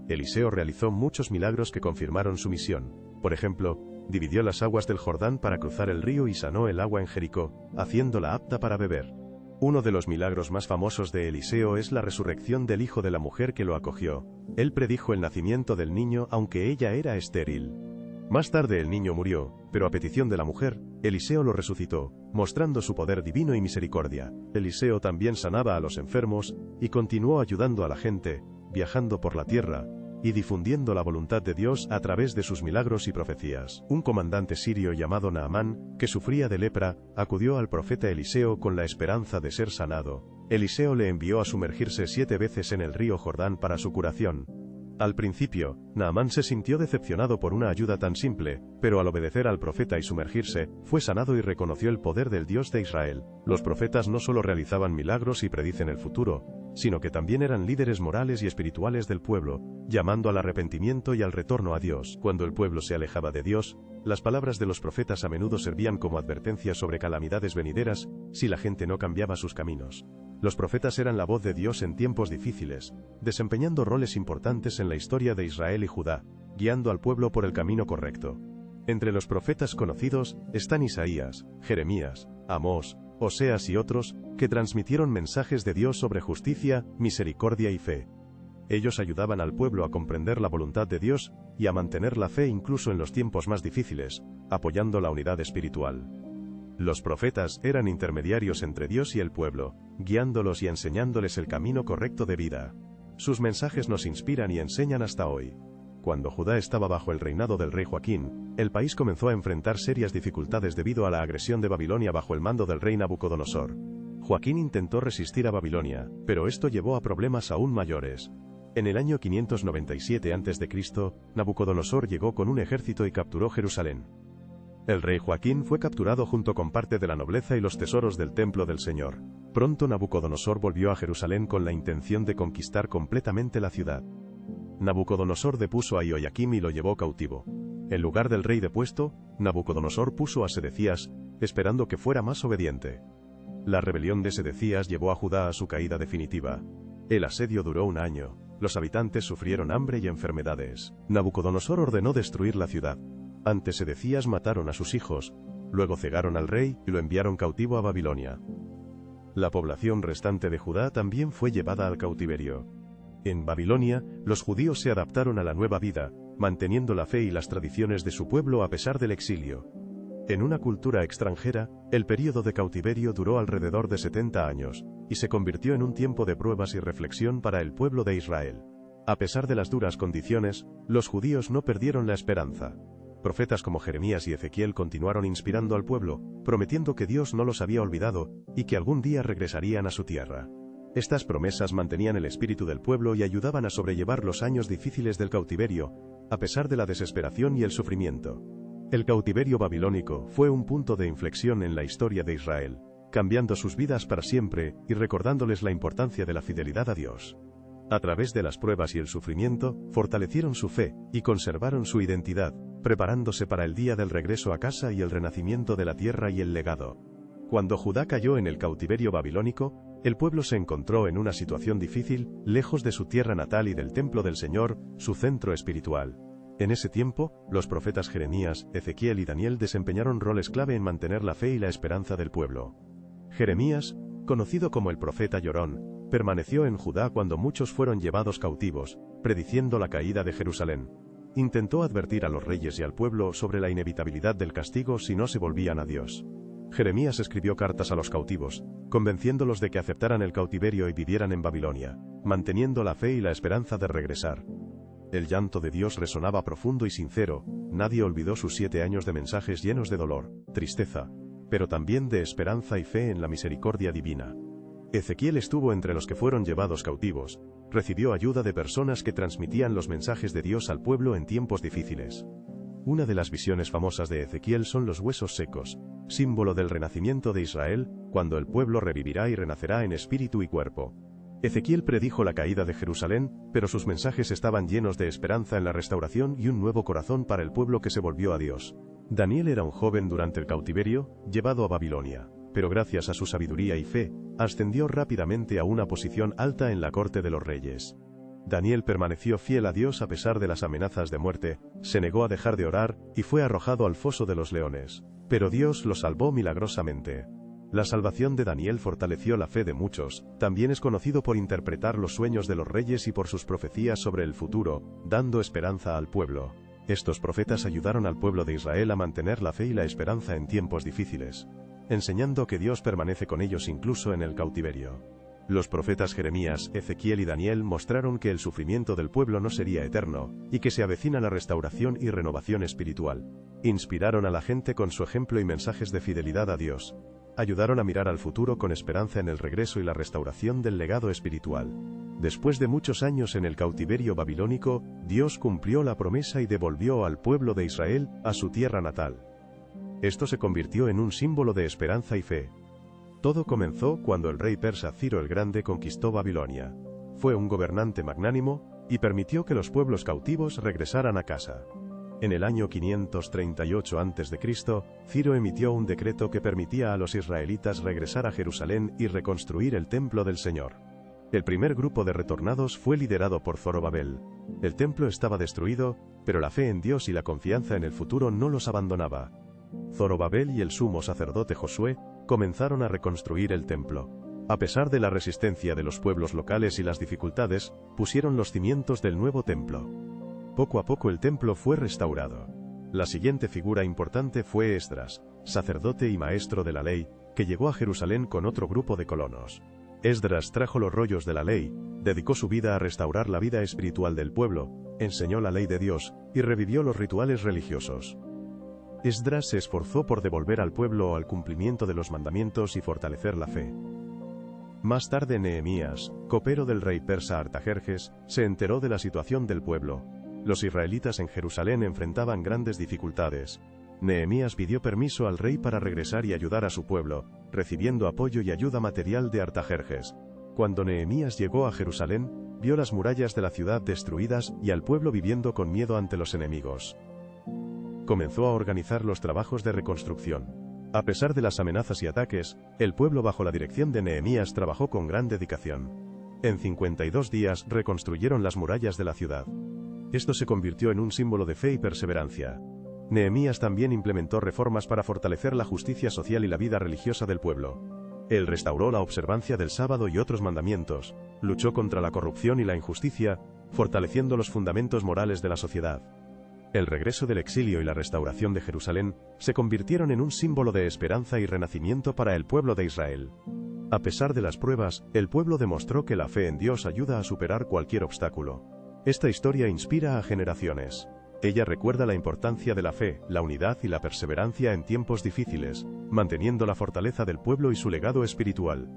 Eliseo realizó muchos milagros que confirmaron su misión. Por ejemplo, dividió las aguas del Jordán para cruzar el río y sanó el agua en Jericó, haciéndola apta para beber. Uno de los milagros más famosos de Eliseo es la resurrección del hijo de la mujer que lo acogió. Él predijo el nacimiento del niño aunque ella era estéril. Más tarde el niño murió, pero a petición de la mujer, Eliseo lo resucitó, mostrando su poder divino y misericordia. Eliseo también sanaba a los enfermos, y continuó ayudando a la gente, viajando por la tierra, y difundiendo la voluntad de Dios a través de sus milagros y profecías. Un comandante sirio llamado Naamán, que sufría de lepra, acudió al profeta Eliseo con la esperanza de ser sanado. Eliseo le envió a sumergirse 7 veces en el río Jordán para su curación. Al principio, Naamán se sintió decepcionado por una ayuda tan simple, pero al obedecer al profeta y sumergirse, fue sanado y reconoció el poder del Dios de Israel. Los profetas no solo realizaban milagros y predicen el futuro, sino que también eran líderes morales y espirituales del pueblo, llamando al arrepentimiento y al retorno a Dios. Cuando el pueblo se alejaba de Dios, las palabras de los profetas a menudo servían como advertencias sobre calamidades venideras, si la gente no cambiaba sus caminos. Los profetas eran la voz de Dios en tiempos difíciles, desempeñando roles importantes en la historia de Israel y Judá, guiando al pueblo por el camino correcto. Entre los profetas conocidos están Isaías, Jeremías, Amós, Oseas y otros, que transmitieron mensajes de Dios sobre justicia, misericordia y fe. Ellos ayudaban al pueblo a comprender la voluntad de Dios y a mantener la fe incluso en los tiempos más difíciles, apoyando la unidad espiritual. Los profetas eran intermediarios entre Dios y el pueblo, guiándolos y enseñándoles el camino correcto de vida. Sus mensajes nos inspiran y enseñan hasta hoy. Cuando Judá estaba bajo el reinado del rey Joaquín, el país comenzó a enfrentar serias dificultades debido a la agresión de Babilonia bajo el mando del rey Nabucodonosor. Joaquín intentó resistir a Babilonia, pero esto llevó a problemas aún mayores. En el año 597 a.C., Nabucodonosor llegó con un ejército y capturó Jerusalén. El rey Joaquín fue capturado junto con parte de la nobleza y los tesoros del templo del Señor. Pronto Nabucodonosor volvió a Jerusalén con la intención de conquistar completamente la ciudad. Nabucodonosor depuso a Joaquín y lo llevó cautivo. En lugar del rey depuesto, Nabucodonosor puso a Sedecías, esperando que fuera más obediente. La rebelión de Sedecías llevó a Judá a su caída definitiva. El asedio duró 1 año. Los habitantes sufrieron hambre y enfermedades. Nabucodonosor ordenó destruir la ciudad. Antes Sedecías mataron a sus hijos, luego cegaron al rey y lo enviaron cautivo a Babilonia. La población restante de Judá también fue llevada al cautiverio. En Babilonia, los judíos se adaptaron a la nueva vida, manteniendo la fe y las tradiciones de su pueblo a pesar del exilio. En una cultura extranjera, el período de cautiverio duró alrededor de 70 años, y se convirtió en un tiempo de pruebas y reflexión para el pueblo de Israel. A pesar de las duras condiciones, los judíos no perdieron la esperanza. Profetas como Jeremías y Ezequiel continuaron inspirando al pueblo, prometiendo que Dios no los había olvidado, y que algún día regresarían a su tierra. Estas promesas mantenían el espíritu del pueblo y ayudaban a sobrellevar los años difíciles del cautiverio, a pesar de la desesperación y el sufrimiento. El cautiverio babilónico fue un punto de inflexión en la historia de Israel, cambiando sus vidas para siempre y recordándoles la importancia de la fidelidad a Dios. A través de las pruebas y el sufrimiento, fortalecieron su fe y conservaron su identidad, preparándose para el día del regreso a casa y el renacimiento de la tierra y el legado. Cuando Judá cayó en el cautiverio babilónico, el pueblo se encontró en una situación difícil, lejos de su tierra natal y del templo del Señor, su centro espiritual. En ese tiempo, los profetas Jeremías, Ezequiel y Daniel desempeñaron roles clave en mantener la fe y la esperanza del pueblo. Jeremías, conocido como el profeta llorón, permaneció en Judá cuando muchos fueron llevados cautivos, prediciendo la caída de Jerusalén. Intentó advertir a los reyes y al pueblo sobre la inevitabilidad del castigo si no se volvían a Dios. Jeremías escribió cartas a los cautivos, convenciéndolos de que aceptaran el cautiverio y vivieran en Babilonia, manteniendo la fe y la esperanza de regresar. El llanto de Dios resonaba profundo y sincero, nadie olvidó sus 7 años de mensajes llenos de dolor, tristeza, pero también de esperanza y fe en la misericordia divina. Ezequiel estuvo entre los que fueron llevados cautivos, recibió ayuda de personas que transmitían los mensajes de Dios al pueblo en tiempos difíciles. Una de las visiones famosas de Ezequiel son los huesos secos, símbolo del renacimiento de Israel, cuando el pueblo revivirá y renacerá en espíritu y cuerpo. Ezequiel predijo la caída de Jerusalén, pero sus mensajes estaban llenos de esperanza en la restauración y un nuevo corazón para el pueblo que se volvió a Dios. Daniel era un joven durante el cautiverio, llevado a Babilonia, pero gracias a su sabiduría y fe, ascendió rápidamente a una posición alta en la corte de los reyes. Daniel permaneció fiel a Dios a pesar de las amenazas de muerte, se negó a dejar de orar, y fue arrojado al foso de los leones. Pero Dios lo salvó milagrosamente. La salvación de Daniel fortaleció la fe de muchos, también es conocido por interpretar los sueños de los reyes y por sus profecías sobre el futuro, dando esperanza al pueblo. Estos profetas ayudaron al pueblo de Israel a mantener la fe y la esperanza en tiempos difíciles, enseñando que Dios permanece con ellos incluso en el cautiverio. Los profetas Jeremías, Ezequiel y Daniel mostraron que el sufrimiento del pueblo no sería eterno, y que se avecina la restauración y renovación espiritual. Inspiraron a la gente con su ejemplo y mensajes de fidelidad a Dios. Ayudaron a mirar al futuro con esperanza en el regreso y la restauración del legado espiritual. Después de muchos años en el cautiverio babilónico, Dios cumplió la promesa y devolvió al pueblo de Israel a su tierra natal. Esto se convirtió en un símbolo de esperanza y fe. Todo comenzó cuando el rey persa Ciro el Grande conquistó Babilonia. Fue un gobernante magnánimo, y permitió que los pueblos cautivos regresaran a casa. En el año 538 a.C., Ciro emitió un decreto que permitía a los israelitas regresar a Jerusalén y reconstruir el templo del Señor. El primer grupo de retornados fue liderado por Zorobabel. El templo estaba destruido, pero la fe en Dios y la confianza en el futuro no los abandonaba. Zorobabel y el sumo sacerdote Josué comenzaron a reconstruir el templo. A pesar de la resistencia de los pueblos locales y las dificultades, pusieron los cimientos del nuevo templo. Poco a poco el templo fue restaurado. La siguiente figura importante fue Esdras, sacerdote y maestro de la ley, que llegó a Jerusalén con otro grupo de colonos. Esdras trajo los rollos de la ley, dedicó su vida a restaurar la vida espiritual del pueblo, enseñó la ley de Dios, y revivió los rituales religiosos. Esdras se esforzó por devolver al pueblo al cumplimiento de los mandamientos y fortalecer la fe. Más tarde Nehemías, copero del rey persa Artajerjes, se enteró de la situación del pueblo. Los israelitas en Jerusalén enfrentaban grandes dificultades. Nehemías pidió permiso al rey para regresar y ayudar a su pueblo, recibiendo apoyo y ayuda material de Artajerjes. Cuando Nehemías llegó a Jerusalén, vio las murallas de la ciudad destruidas y al pueblo viviendo con miedo ante los enemigos. Comenzó a organizar los trabajos de reconstrucción. A pesar de las amenazas y ataques, el pueblo bajo la dirección de Nehemías trabajó con gran dedicación. En 52 días reconstruyeron las murallas de la ciudad. Esto se convirtió en un símbolo de fe y perseverancia. Nehemías también implementó reformas para fortalecer la justicia social y la vida religiosa del pueblo. Él restauró la observancia del sábado y otros mandamientos, luchó contra la corrupción y la injusticia, fortaleciendo los fundamentos morales de la sociedad. El regreso del exilio y la restauración de Jerusalén se convirtieron en un símbolo de esperanza y renacimiento para el pueblo de Israel. A pesar de las pruebas, el pueblo demostró que la fe en Dios ayuda a superar cualquier obstáculo. Esta historia inspira a generaciones. Ella recuerda la importancia de la fe, la unidad y la perseverancia en tiempos difíciles, manteniendo la fortaleza del pueblo y su legado espiritual.